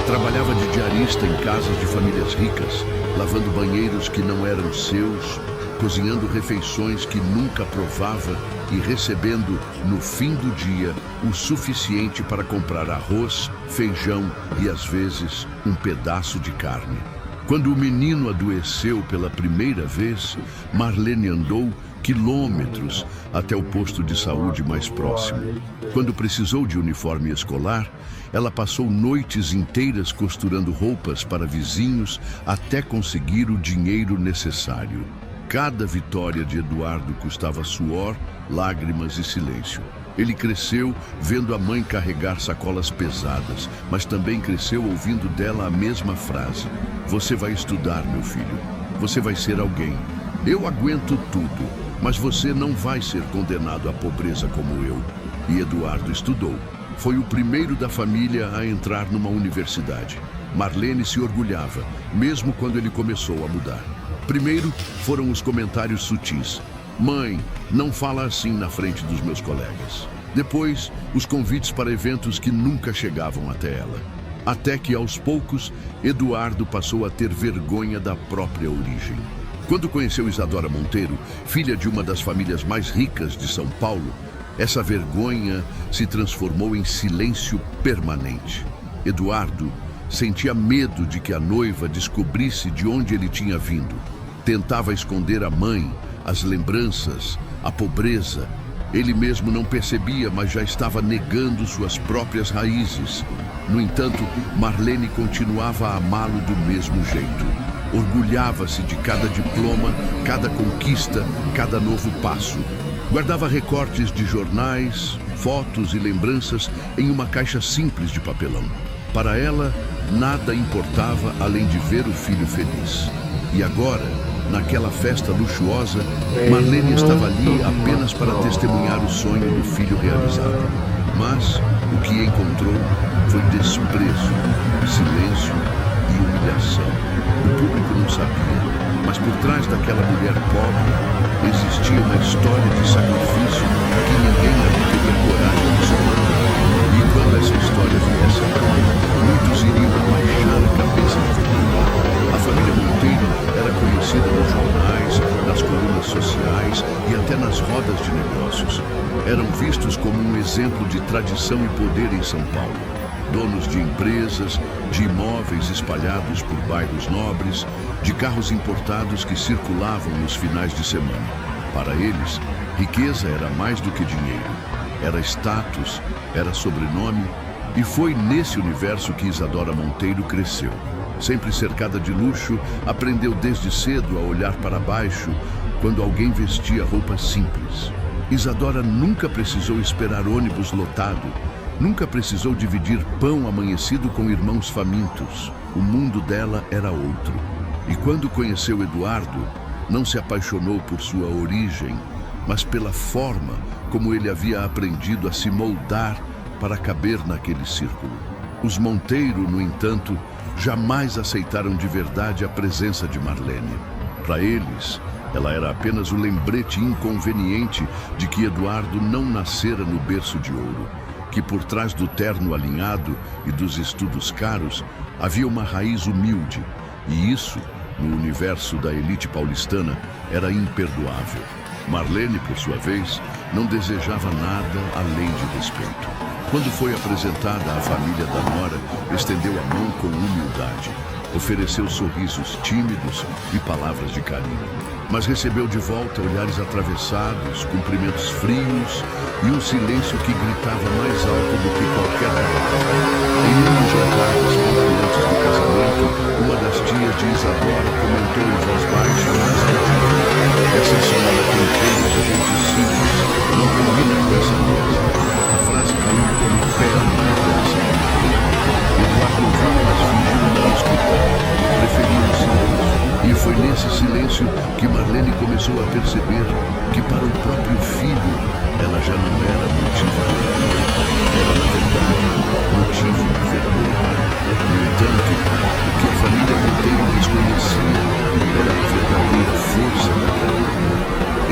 S1: Trabalhava de diarista em casas de famílias ricas, lavando banheiros que não eram seus, cozinhando refeições que nunca provava e recebendo, no fim do dia, o suficiente para comprar arroz, feijão e, às vezes, um pedaço de carne. Quando o menino adoeceu pela primeira vez, Marlene andou quilômetros até o posto de saúde mais próximo. Quando precisou de uniforme escolar, ela passou noites inteiras costurando roupas para vizinhos até conseguir o dinheiro necessário. Cada vitória de Eduardo custava suor, lágrimas e silêncio. Ele cresceu vendo a mãe carregar sacolas pesadas, mas também cresceu ouvindo dela a mesma frase: "Você vai estudar, meu filho. Você vai ser alguém. Eu aguento tudo, mas você não vai ser condenado à pobreza como eu." E Eduardo estudou. Foi o primeiro da família a entrar numa universidade. Marlene se orgulhava, mesmo quando ele começou a mudar. Primeiro foram os comentários sutis: "Mãe, não fala assim na frente dos meus colegas." Depois, os convites para eventos que nunca chegavam até ela. Até que, aos poucos, Eduardo passou a ter vergonha da própria origem. Quando conheceu Isadora Monteiro, filha de uma das famílias mais ricas de São Paulo, essa vergonha se transformou em silêncio permanente. Eduardo sentia medo de que a noiva descobrisse de onde ele tinha vindo. Tentava esconder a mãe, as lembranças, a pobreza. Ele mesmo não percebia, mas já estava negando suas próprias raízes. No entanto, Marlene continuava a amá-lo do mesmo jeito. Orgulhava-se de cada diploma, cada conquista, cada novo passo. Guardava recortes de jornais, fotos e lembranças em uma caixa simples de papelão. Para ela, nada importava além de ver o filho feliz. E agora, naquela festa luxuosa, Marlene estava ali apenas para testemunhar o sonho do filho realizado. Mas o que encontrou foi desprezo, silêncio e humilhação. O público não sabia, mas por trás daquela mulher pobre existia uma história de sacrifício que ninguém ali teria coragem de sonhar. E quando essa história viesse à tona, muitos iriam abaixar a cabeça de vergonha. A família Monteiro era conhecida nos jornais, nas colunas sociais e até nas rodas de negócios. Eram vistos como um exemplo de tradição e poder em São Paulo. Donos de empresas, de imóveis espalhados por bairros nobres, de carros importados que circulavam nos finais de semana. Para eles, riqueza era mais do que dinheiro. Era status, era sobrenome, e foi nesse universo que Isadora Monteiro cresceu. Sempre cercada de luxo, aprendeu desde cedo a olhar para baixo quando alguém vestia roupas simples. Isadora nunca precisou esperar ônibus lotado, nunca precisou dividir pão amanhecido com irmãos famintos. O mundo dela era outro. E quando conheceu Eduardo, não se apaixonou por sua origem, mas pela forma como ele havia aprendido a se moldar para caber naquele círculo. Os Monteiro, no entanto, jamais aceitaram de verdade a presença de Marlene. Para eles, ela era apenas o lembrete inconveniente de que Eduardo não nascera no berço de ouro, que por trás do terno alinhado e dos estudos caros havia uma raiz humilde, e isso, no universo da elite paulistana, era imperdoável. Marlene, por sua vez, não desejava nada além de respeito. Quando foi apresentada à família da nora, estendeu a mão com humildade. ofereceu sorrisos tímidos e palavras de carinho. Mas recebeu de volta olhares atravessados, cumprimentos frios e um silêncio que gritava mais alto do que qualquer palavra. Em um dos jantares antes do casamento, uma das tias de Isadora comentou em voz baixa, mas altiva: "Essa senhora tem cheiro de gente simples, não combina com essa mesa." A frase caiu como pedra no coração. Eduardo ouviu, mas fingiu não escutar. Preferiu o silêncio. E foi nesse silêncio que Marlene começou a perceber que para o próprio filho ela já não era motivo de alegria. Era, na verdade, motivo de vergonha. No entanto, o que a família inteira desconhecia era a verdadeira força daquela mulher.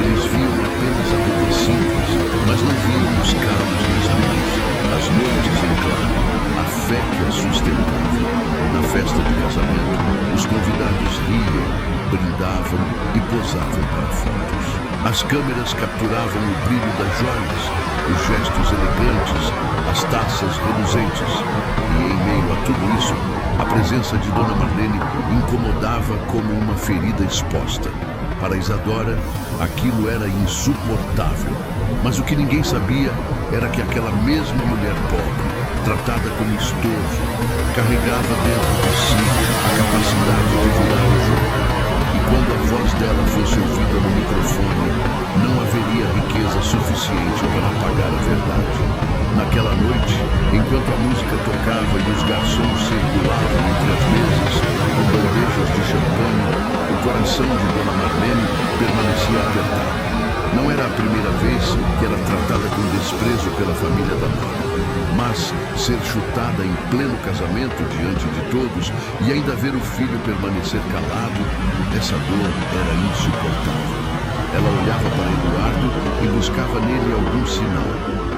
S1: Eles viam apenas a roupa simples, mas não viam os carros nas ruas, as noites em claro, a fé que a sustentava. Na festa de casamento, os convidados riam, brindavam e posavam para fotos. As câmeras capturavam o brilho das joias, os gestos elegantes, as taças reluzentes. E em meio a tudo isso, a presença de Dona Marlene incomodava como uma ferida exposta. Para Isadora, aquilo era insuportável. Mas o que ninguém sabia era que aquela mesma mulher pobre, tratada como estorvo, carregava dentro de si a capacidade de virar o jogo. E quando a voz dela fosse ouvida no microfone, não haveria riqueza suficiente para apagar a verdade. Naquela noite, enquanto a música tocava e os garçons circulavam entre as mesas com bandejas de champanhe, o coração de Dona Marlene permanecia apertado. Não era a primeira vez que era tratada com desprezo pela família da nora, mas ser chutada em pleno casamento diante de todos e ainda ver o filho permanecer calado, essa dor era insuportável. Ela olhava para Eduardo e buscava nele algum sinal,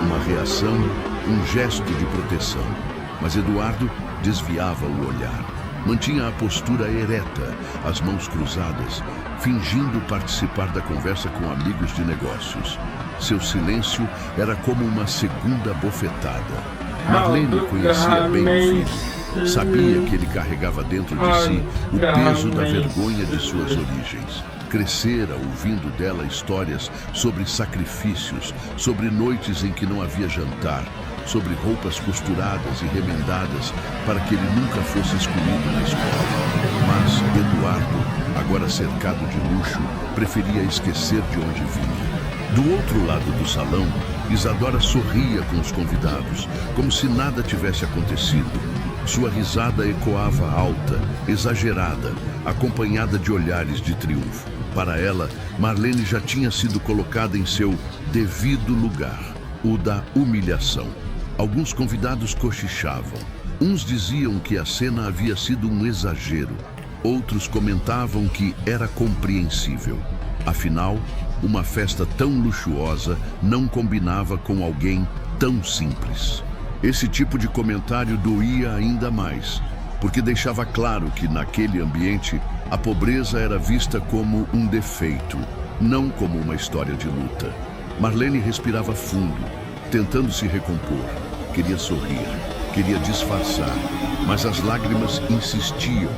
S1: uma reação, um gesto de proteção. Mas Eduardo desviava o olhar. Mantinha a postura ereta, as mãos cruzadas, fingindo participar da conversa com amigos de negócios. Seu silêncio era como uma segunda bofetada. Marlene conhecia bem o filho. Sabia que ele carregava dentro de si o peso da vergonha de suas origens. Crescera ouvindo dela histórias sobre sacrifícios, sobre noites em que não havia jantar, sobre roupas costuradas e remendadas para que ele nunca fosse excluído na escola. Mas Eduardo, agora cercado de luxo, preferia esquecer de onde vinha. Do outro lado do salão, Isadora sorria com os convidados, como se nada tivesse acontecido. Sua risada ecoava alta, exagerada, acompanhada de olhares de triunfo. Para ela, Marlene já tinha sido colocada em seu devido lugar, o da humilhação. Alguns convidados cochichavam. Uns diziam que a cena havia sido um exagero. Outros comentavam que era compreensível. Afinal, uma festa tão luxuosa não combinava com alguém tão simples. Esse tipo de comentário doía ainda mais, porque deixava claro que naquele ambiente a pobreza era vista como um defeito, não como uma história de luta. Marlene respirava fundo, tentando se recompor. Queria sorrir, queria disfarçar, mas as lágrimas insistiam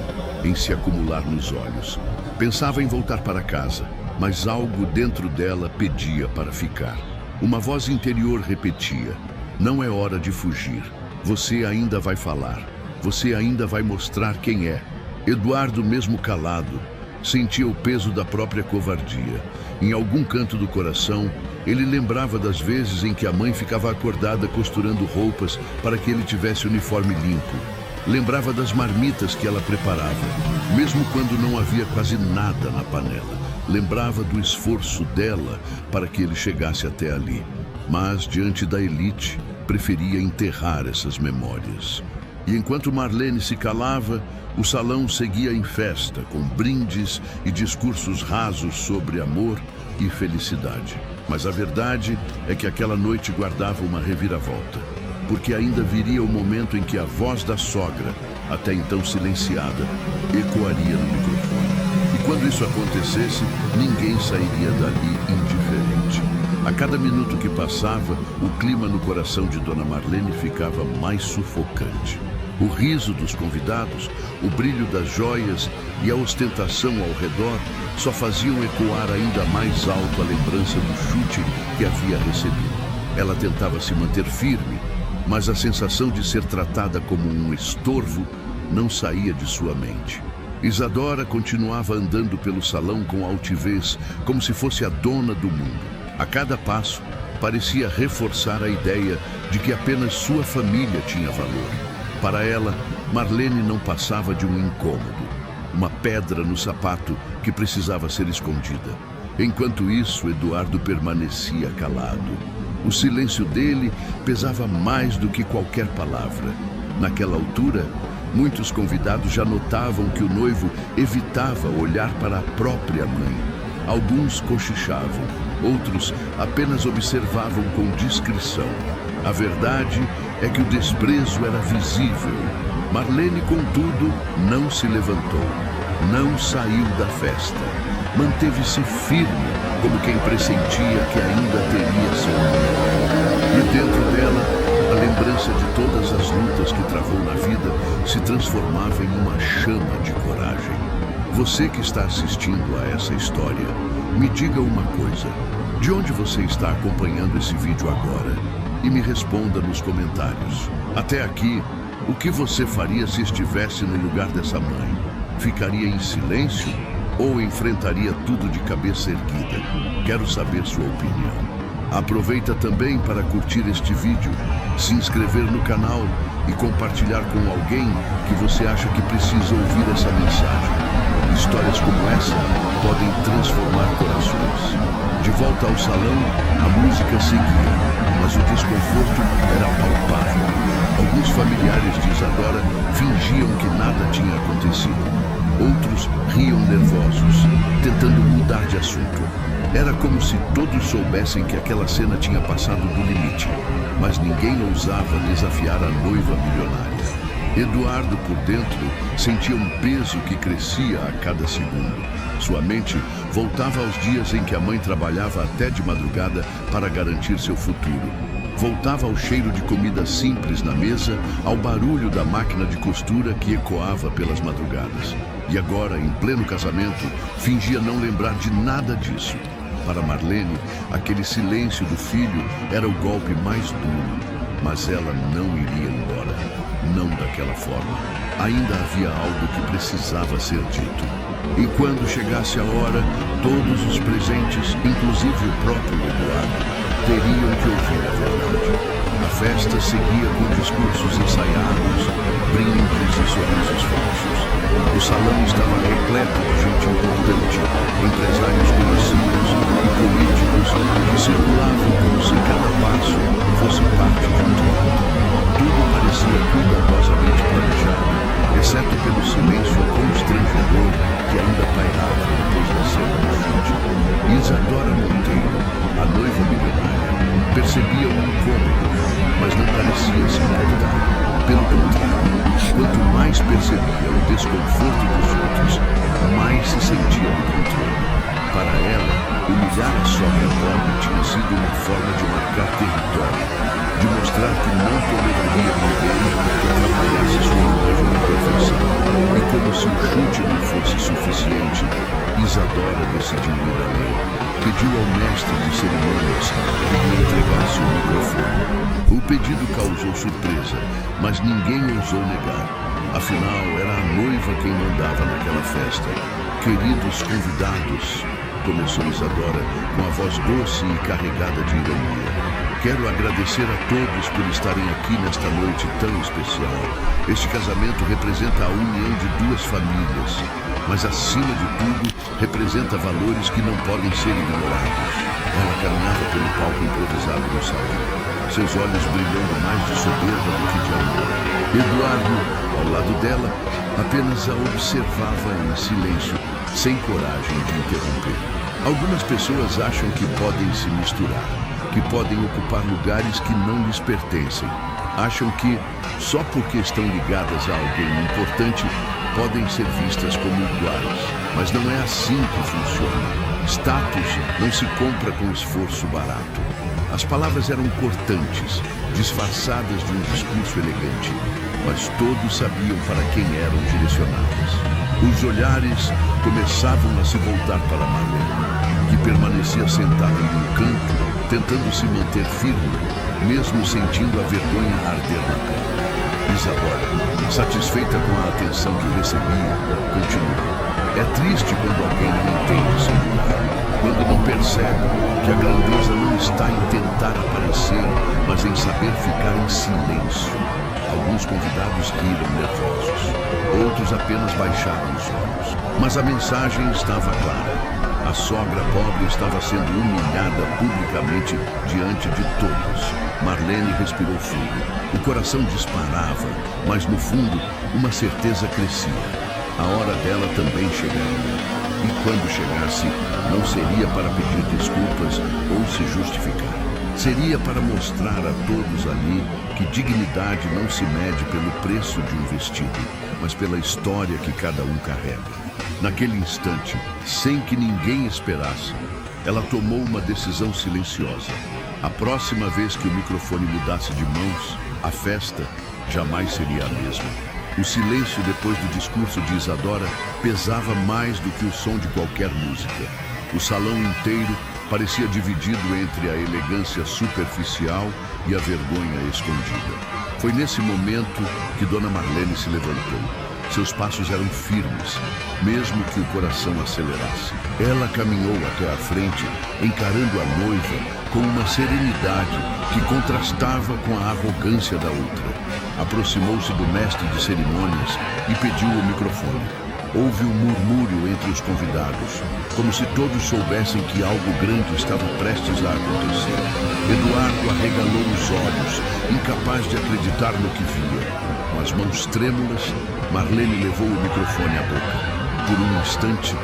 S1: em se acumular nos olhos. Pensava em voltar para casa, mas algo dentro dela pedia para ficar. Uma voz interior repetia: "Não é hora de fugir. Você ainda vai falar. Você ainda vai mostrar quem é." Eduardo, mesmo calado, sentia o peso da própria covardia. Em algum canto do coração, ele lembrava das vezes em que a mãe ficava acordada costurando roupas para que ele tivesse o uniforme limpo. Lembrava das marmitas que ela preparava, mesmo quando não havia quase nada na panela. Lembrava do esforço dela para que ele chegasse até ali. Mas, diante da elite, preferia enterrar essas memórias. E enquanto Marlene se calava, o salão seguia em festa, com brindes e discursos rasos sobre amor e felicidade. Mas a verdade é que aquela noite guardava uma reviravolta, porque ainda viria o momento em que a voz da sogra, até então silenciada, ecoaria no microfone. E quando isso acontecesse, ninguém sairia dali indiferente. A cada minuto que passava, o clima no coração de Dona Marlene ficava mais sufocante. O riso dos convidados, o brilho das joias e a ostentação ao redor só faziam ecoar ainda mais alto a lembrança do chute que havia recebido. Ela tentava se manter firme, mas a sensação de ser tratada como um estorvo não saía de sua mente. Isadora continuava andando pelo salão com altivez, como se fosse a dona do mundo. A cada passo, parecia reforçar a ideia de que apenas sua família tinha valor. Para ela, Marlene não passava de um incômodo, uma pedra no sapato que precisava ser escondida. Enquanto isso, Eduardo permanecia calado. O silêncio dele pesava mais do que qualquer palavra. Naquela altura, muitos convidados já notavam que o noivo evitava olhar para a própria mãe. Alguns cochichavam, outros apenas observavam com discrição. A verdade é que o desprezo era visível. Marlene, contudo, não se levantou, não saiu da festa. Manteve-se firme, como quem pressentia que ainda teria seu momento. E dentro dela, a lembrança de todas as lutas que travou na vida se transformava em uma chama de coragem. Você que está assistindo a essa história, me diga uma coisa. De onde você está acompanhando esse vídeo agora? E me responda nos comentários. Até aqui, o que você faria se estivesse no lugar dessa mãe? Ficaria em silêncio ou enfrentaria tudo de cabeça erguida? Quero saber sua opinião. Aproveita também para curtir este vídeo, se inscrever no canal e compartilhar com alguém que você acha que precisa ouvir essa mensagem. Histórias como essa podem transformar corações. De volta ao salão, a música seguia, mas o desconforto era palpável. Alguns familiares de Isadora fingiam que nada tinha acontecido. Outros riam nervosos, tentando mudar de assunto. Era como se todos soubessem que aquela cena tinha passado do limite, mas ninguém ousava desafiar a noiva milionária. Eduardo, por dentro, sentia um peso que crescia a cada segundo. Sua mente voltava aos dias em que a mãe trabalhava até de madrugada para garantir seu futuro. Voltava ao cheiro de comida simples na mesa, ao barulho da máquina de costura que ecoava pelas madrugadas. E agora, em pleno casamento, fingia não lembrar de nada disso. Para Marlene, aquele silêncio do filho era o golpe mais duro. Mas ela não iria embora. Não daquela forma. Ainda havia algo que precisava ser dito. E quando chegasse a hora, todos os presentes, inclusive o próprio Eduardo, teriam que ouvir a verdade. A festa seguia com discursos ensaiados, brindes e sorrisos falsos. O salão estava repleto de gente importante, empresários conhecidos e políticos que circulavam como se cada passo fosse parte de um teatro. Tudo parecia cuidadosamente planejado, exceto pelo silêncio constrangedor que ainda pairava depois da cena do chute. Isadora Monteiro, a noiva milionária, percebia o incômodo, mas não parecia se importar. Pelo contrário, quanto mais percebia o desconforto dos outros, mais se sentia no controle. Para ela, humilhar a sogra pobre tinha sido uma forma de marcar território, de mostrar que não toleraria ninguém que atrapalhasse sua imagem de perfeição. E como se o chute não fosse suficiente, Isadora decidiu ir além. Pediu ao mestre de cerimônias que lhe entregasse o microfone. O pedido causou surpresa, mas ninguém ousou negar. Afinal, era a noiva quem mandava naquela festa. Queridos convidados, começou Isadora com a voz doce e carregada de ironia. Quero agradecer a todos por estarem aqui nesta noite tão especial. Este casamento representa a união de duas famílias, mas acima de tudo, representa valores que não podem ser ignorados. Ela caminhava pelo palco improvisado no salão, seus olhos brilhando mais de soberba do que de amor. Eduardo, ao lado dela, apenas a observava em silêncio, sem coragem de interromper. Algumas pessoas acham que podem se misturar, que podem ocupar lugares que não lhes pertencem. Acham que, só porque estão ligadas a alguém importante, podem ser vistas como iguais. Mas não é assim que funciona. Status não se compra com esforço barato. As palavras eram cortantes, disfarçadas de um discurso elegante, mas todos sabiam para quem eram direcionadas. Os olhares começavam a se voltar para Marlene, que permanecia sentada em um canto, tentando se manter firme, mesmo sentindo a vergonha arder na cara. Isadora, satisfeita com a atenção que recebia, continuou. É triste quando alguém não entende seu lugar, quando não percebe que a grandeza não está em tentar aparecer, mas em saber ficar em silêncio. Alguns convidados riram nervosos, outros apenas baixaram os olhos. Mas a mensagem estava clara. A sogra pobre estava sendo humilhada publicamente diante de todos. Marlene respirou fundo. O coração disparava, mas no fundo, uma certeza crescia. A hora dela também chegaria. E quando chegasse, não seria para pedir desculpas ou se justificar. Seria para mostrar a todos ali que dignidade não se mede pelo preço de um vestido, mas pela história que cada um carrega. Naquele instante, sem que ninguém esperasse, ela tomou uma decisão silenciosa. A próxima vez que o microfone mudasse de mãos, a festa jamais seria a mesma. O silêncio depois do discurso de Isadora pesava mais do que o som de qualquer música. O salão inteiro parecia dividido entre a elegância superficial e a vergonha escondida. Foi nesse momento que Dona Marlene se levantou. Seus passos eram firmes, mesmo que o coração acelerasse. Ela caminhou até a frente, encarando a noiva com uma serenidade que contrastava com a arrogância da outra. Aproximou-se do mestre de cerimônias e pediu o microfone. Houve um murmúrio entre os convidados, como se todos soubessem que algo grande estava prestes a acontecer. Eduardo arregalou os olhos, incapaz de acreditar no que via. Com as mãos trêmulas, Marlene levou o microfone à boca. Por um instante,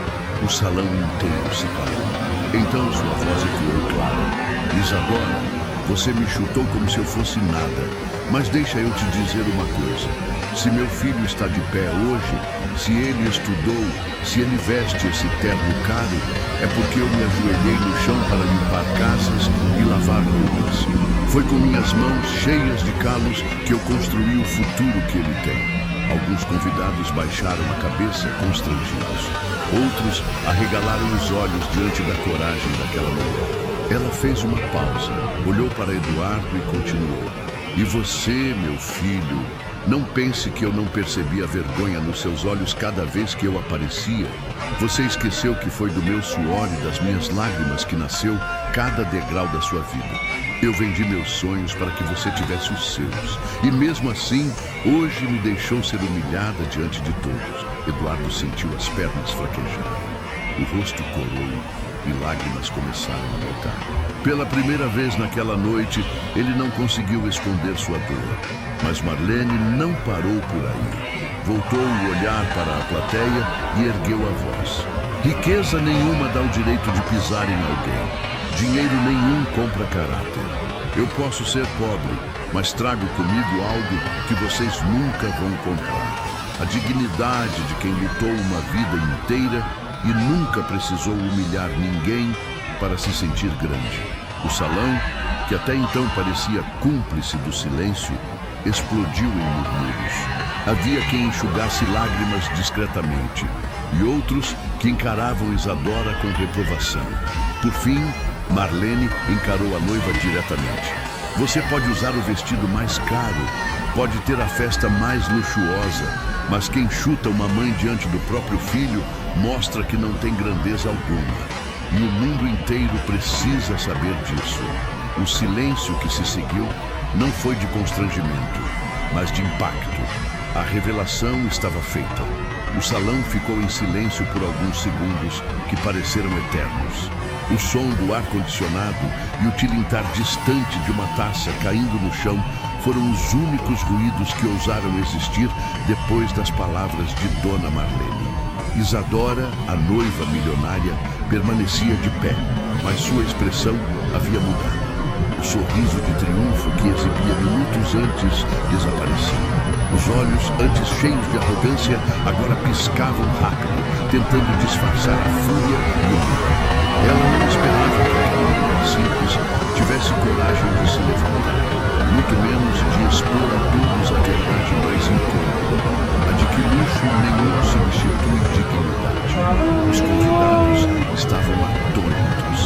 S1: o salão inteiro se calou. Então sua voz ecoou clara. Isadora, você me chutou como se eu fosse nada. Mas deixa eu te dizer uma coisa. Se meu filho está de pé hoje, se ele estudou, se ele veste esse terno caro, é porque eu me ajoelhei no chão para limpar casas e lavar roupas. Foi com minhas mãos cheias de calos que eu construí o futuro que ele tem. Alguns convidados baixaram a cabeça constrangidos. Outros arregalaram os olhos diante da coragem daquela mulher. Ela fez uma pausa, olhou para Eduardo e continuou. E você, meu filho, não pense que eu não percebi a vergonha nos seus olhos cada vez que eu aparecia. Você esqueceu que foi do meu suor e das minhas lágrimas que nasceu cada degrau da sua vida. Eu vendi meus sonhos para que você tivesse os seus. E mesmo assim, hoje me deixou ser humilhada diante de todos. Eduardo sentiu as pernas fraquejar. O rosto corou e lágrimas começaram a brotar. Pela primeira vez naquela noite, ele não conseguiu esconder sua dor. Mas Marlene não parou por aí. Voltou o olhar para a plateia e ergueu a voz. Riqueza nenhuma dá o direito de pisar em alguém. Dinheiro nenhum compra caráter. Eu posso ser pobre, mas trago comigo algo que vocês nunca vão comprar. A dignidade de quem lutou uma vida inteira e nunca precisou humilhar ninguém para se sentir grande. O salão, que até então parecia cúmplice do silêncio, explodiu em murmúrios. Havia quem enxugasse lágrimas discretamente e outros que encaravam Isadora com reprovação. Por fim, Marlene encarou a noiva diretamente. Você pode usar o vestido mais caro, pode ter a festa mais luxuosa, mas quem chuta uma mãe diante do próprio filho mostra que não tem grandeza alguma. E o mundo inteiro precisa saber disso. O silêncio que se seguiu não foi de constrangimento, mas de impacto. A revelação estava feita. O salão ficou em silêncio por alguns segundos que pareceram eternos. O som do ar-condicionado e o tilintar distante de uma taça caindo no chão foram os únicos ruídos que ousaram existir depois das palavras de Dona Marlene. Isadora, a noiva milionária, permanecia de pé, mas sua expressão havia mudado. O sorriso de triunfo que exibia minutos antes desaparecia. Os olhos, antes cheios de arrogância, agora piscavam rápido, tentando disfarçar a fúria e o medo. Ela não esperava que aquela mulher simples tivesse coragem de se levantar. muito menos de expor a todos a verdade mais incômoda, a de que luxo nenhum substitui dignidade. Os convidados estavam atônitos.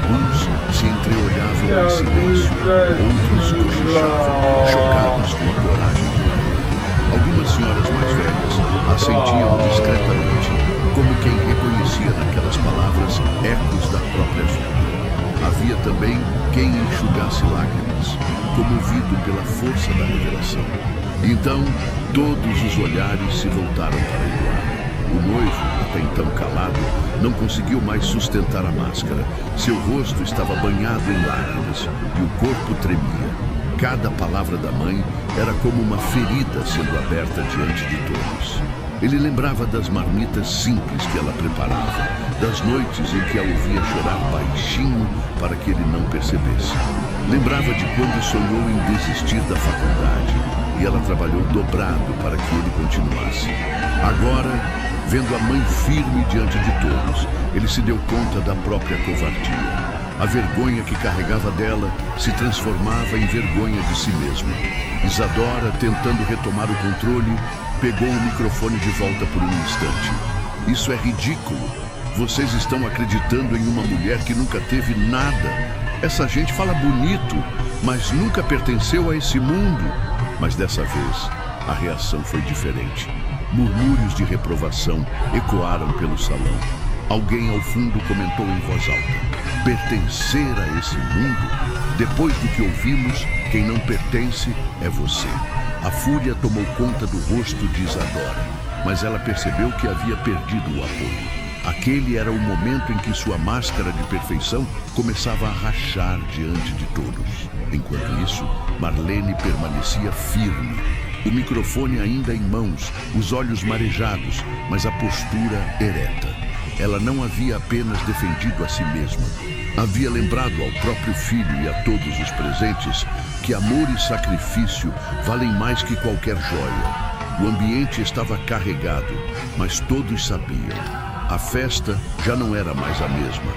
S1: Uns se entreolhavam em silêncio, outros cochichavam, chocados com a coragem do rei. Algumas senhoras mais velhas assentiam discretamente, como quem reconhecia naquelas palavras ecos da própria vida. Havia também quem enxugasse lágrimas, comovido pela força da revelação. Então, todos os olhares se voltaram para Eduardo. O noivo, até então calado, não conseguiu mais sustentar a máscara. Seu rosto estava banhado em lágrimas e o corpo tremia. Cada palavra da mãe era como uma ferida sendo aberta diante de todos. Ele lembrava das marmitas simples que ela preparava, das noites em que a ouvia chorar baixinho para que ele não percebesse. Lembrava de quando sonhou em desistir da faculdade e ela trabalhou dobrado para que ele continuasse. Agora, vendo a mãe firme diante de todos, ele se deu conta da própria covardia. A vergonha que carregava dela se transformava em vergonha de si mesma. Isadora, tentando retomar o controle, pegou o microfone de volta por um instante. Isso é ridículo. Vocês estão acreditando em uma mulher que nunca teve nada. Essa gente fala bonito, mas nunca pertenceu a esse mundo. Mas dessa vez, a reação foi diferente. Murmúrios de reprovação ecoaram pelo salão. Alguém ao fundo comentou em voz alta: pertencer a esse mundo? Depois do que ouvimos, quem não pertence é você. A fúria tomou conta do rosto de Isadora, mas ela percebeu que havia perdido o apoio. Aquele era o momento em que sua máscara de perfeição começava a rachar diante de todos. Enquanto isso, Marlene permanecia firme. O microfone ainda em mãos, os olhos marejados, mas a postura ereta. Ela não havia apenas defendido a si mesma. Havia lembrado ao próprio filho e a todos os presentes que amor e sacrifício valem mais que qualquer joia. O ambiente estava carregado, mas todos sabiam. A festa já não era mais a mesma.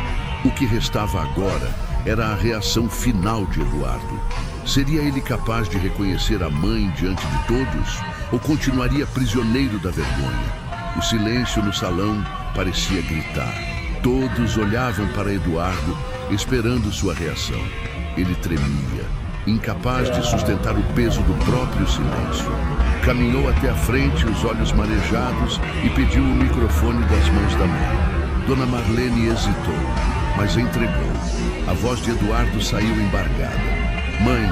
S1: O que restava agora era a reação final de Eduardo. Seria ele capaz de reconhecer a mãe diante de todos? Ou continuaria prisioneiro da vergonha? O silêncio no salão parecia gritar. Todos olhavam para Eduardo, esperando sua reação. Ele tremia, incapaz de sustentar o peso do próprio silêncio. Caminhou até a frente, os olhos marejados, e pediu o microfone das mãos da mãe. Dona Marlene hesitou, mas entregou. A voz de Eduardo saiu embargada. Mãe,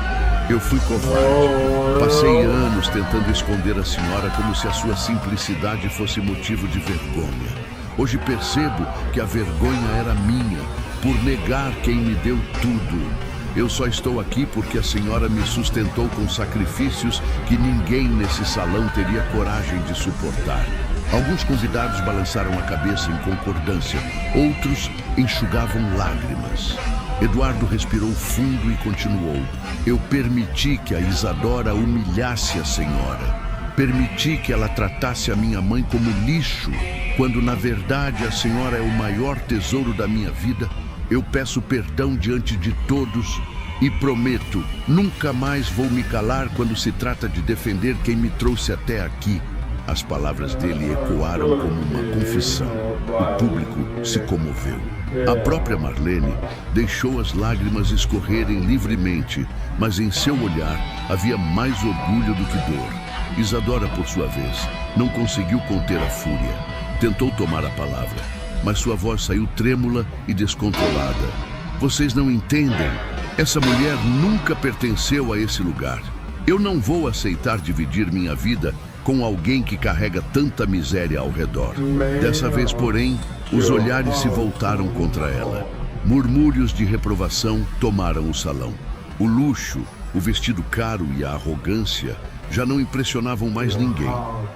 S1: eu fui covarde. Passei anos tentando esconder a senhora como se a sua simplicidade fosse motivo de vergonha. Hoje percebo que a vergonha era minha, por negar quem me deu tudo. Eu só estou aqui porque a senhora me sustentou com sacrifícios que ninguém nesse salão teria coragem de suportar. Alguns convidados balançaram a cabeça em concordância, outros enxugavam lágrimas. Eduardo respirou fundo e continuou. Eu permiti que a Isadora humilhasse a senhora. Permiti que ela tratasse a minha mãe como lixo, quando na verdade a senhora é o maior tesouro da minha vida. Eu peço perdão diante de todos e prometo, nunca mais vou me calar quando se trata de defender quem me trouxe até aqui. As palavras dele ecoaram como uma confissão. O público se comoveu. A própria Marlene deixou as lágrimas escorrerem livremente, mas em seu olhar havia mais orgulho do que dor. Isadora, por sua vez, não conseguiu conter a fúria. Tentou tomar a palavra, mas sua voz saiu trêmula e descontrolada. Vocês não entendem. Essa mulher nunca pertenceu a esse lugar. Eu não vou aceitar dividir minha vida com alguém que carrega tanta miséria ao redor. Dessa vez, porém, os olhares se voltaram contra ela. Murmúrios de reprovação tomaram o salão. O luxo, o vestido caro e a arrogância já não impressionavam mais ninguém.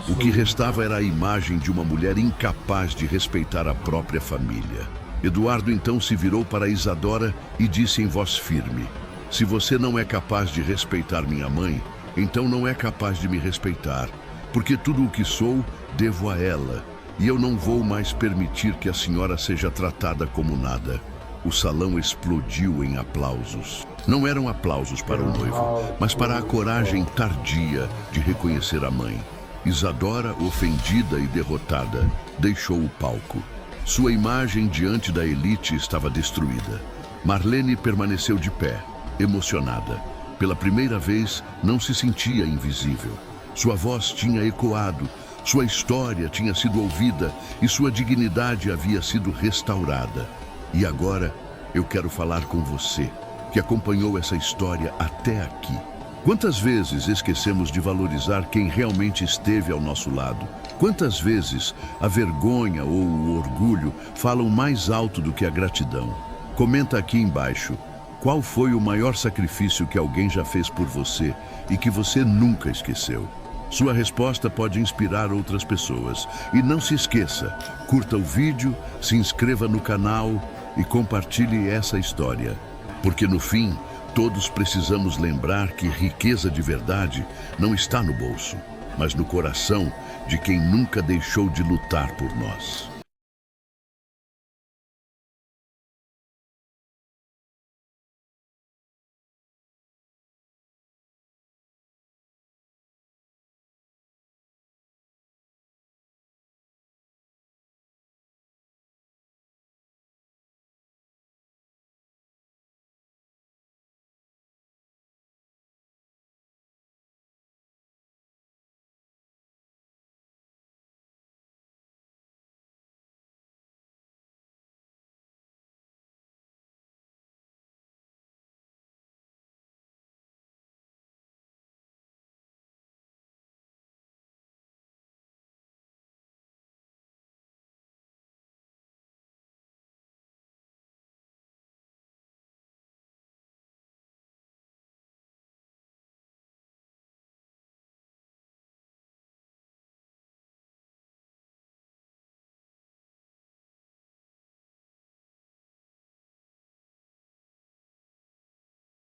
S1: O que restava era a imagem de uma mulher incapaz de respeitar a própria família. Eduardo então se virou para Isadora e disse em voz firme: se você não é capaz de respeitar minha mãe, então não é capaz de me respeitar, porque tudo o que sou, devo a ela, e eu não vou mais permitir que a senhora seja tratada como nada. O salão explodiu em aplausos. Não eram aplausos para o noivo, mas para a coragem tardia de reconhecer a mãe. Isadora, ofendida e derrotada, deixou o palco. Sua imagem diante da elite estava destruída. Marlene permaneceu de pé, emocionada. Pela primeira vez, não se sentia invisível. Sua voz tinha ecoado, sua história tinha sido ouvida e sua dignidade havia sido restaurada. E agora, eu quero falar com você, que acompanhou essa história até aqui. Quantas vezes esquecemos de valorizar quem realmente esteve ao nosso lado? Quantas vezes a vergonha ou o orgulho falam mais alto do que a gratidão? Comenta aqui embaixo, qual foi o maior sacrifício que alguém já fez por você e que você nunca esqueceu? Sua resposta pode inspirar outras pessoas. E não se esqueça, curta o vídeo, se inscreva no canal e compartilhe essa história. Porque no fim, todos precisamos lembrar que riqueza de verdade não está no bolso, mas no coração de quem nunca deixou de lutar por nós.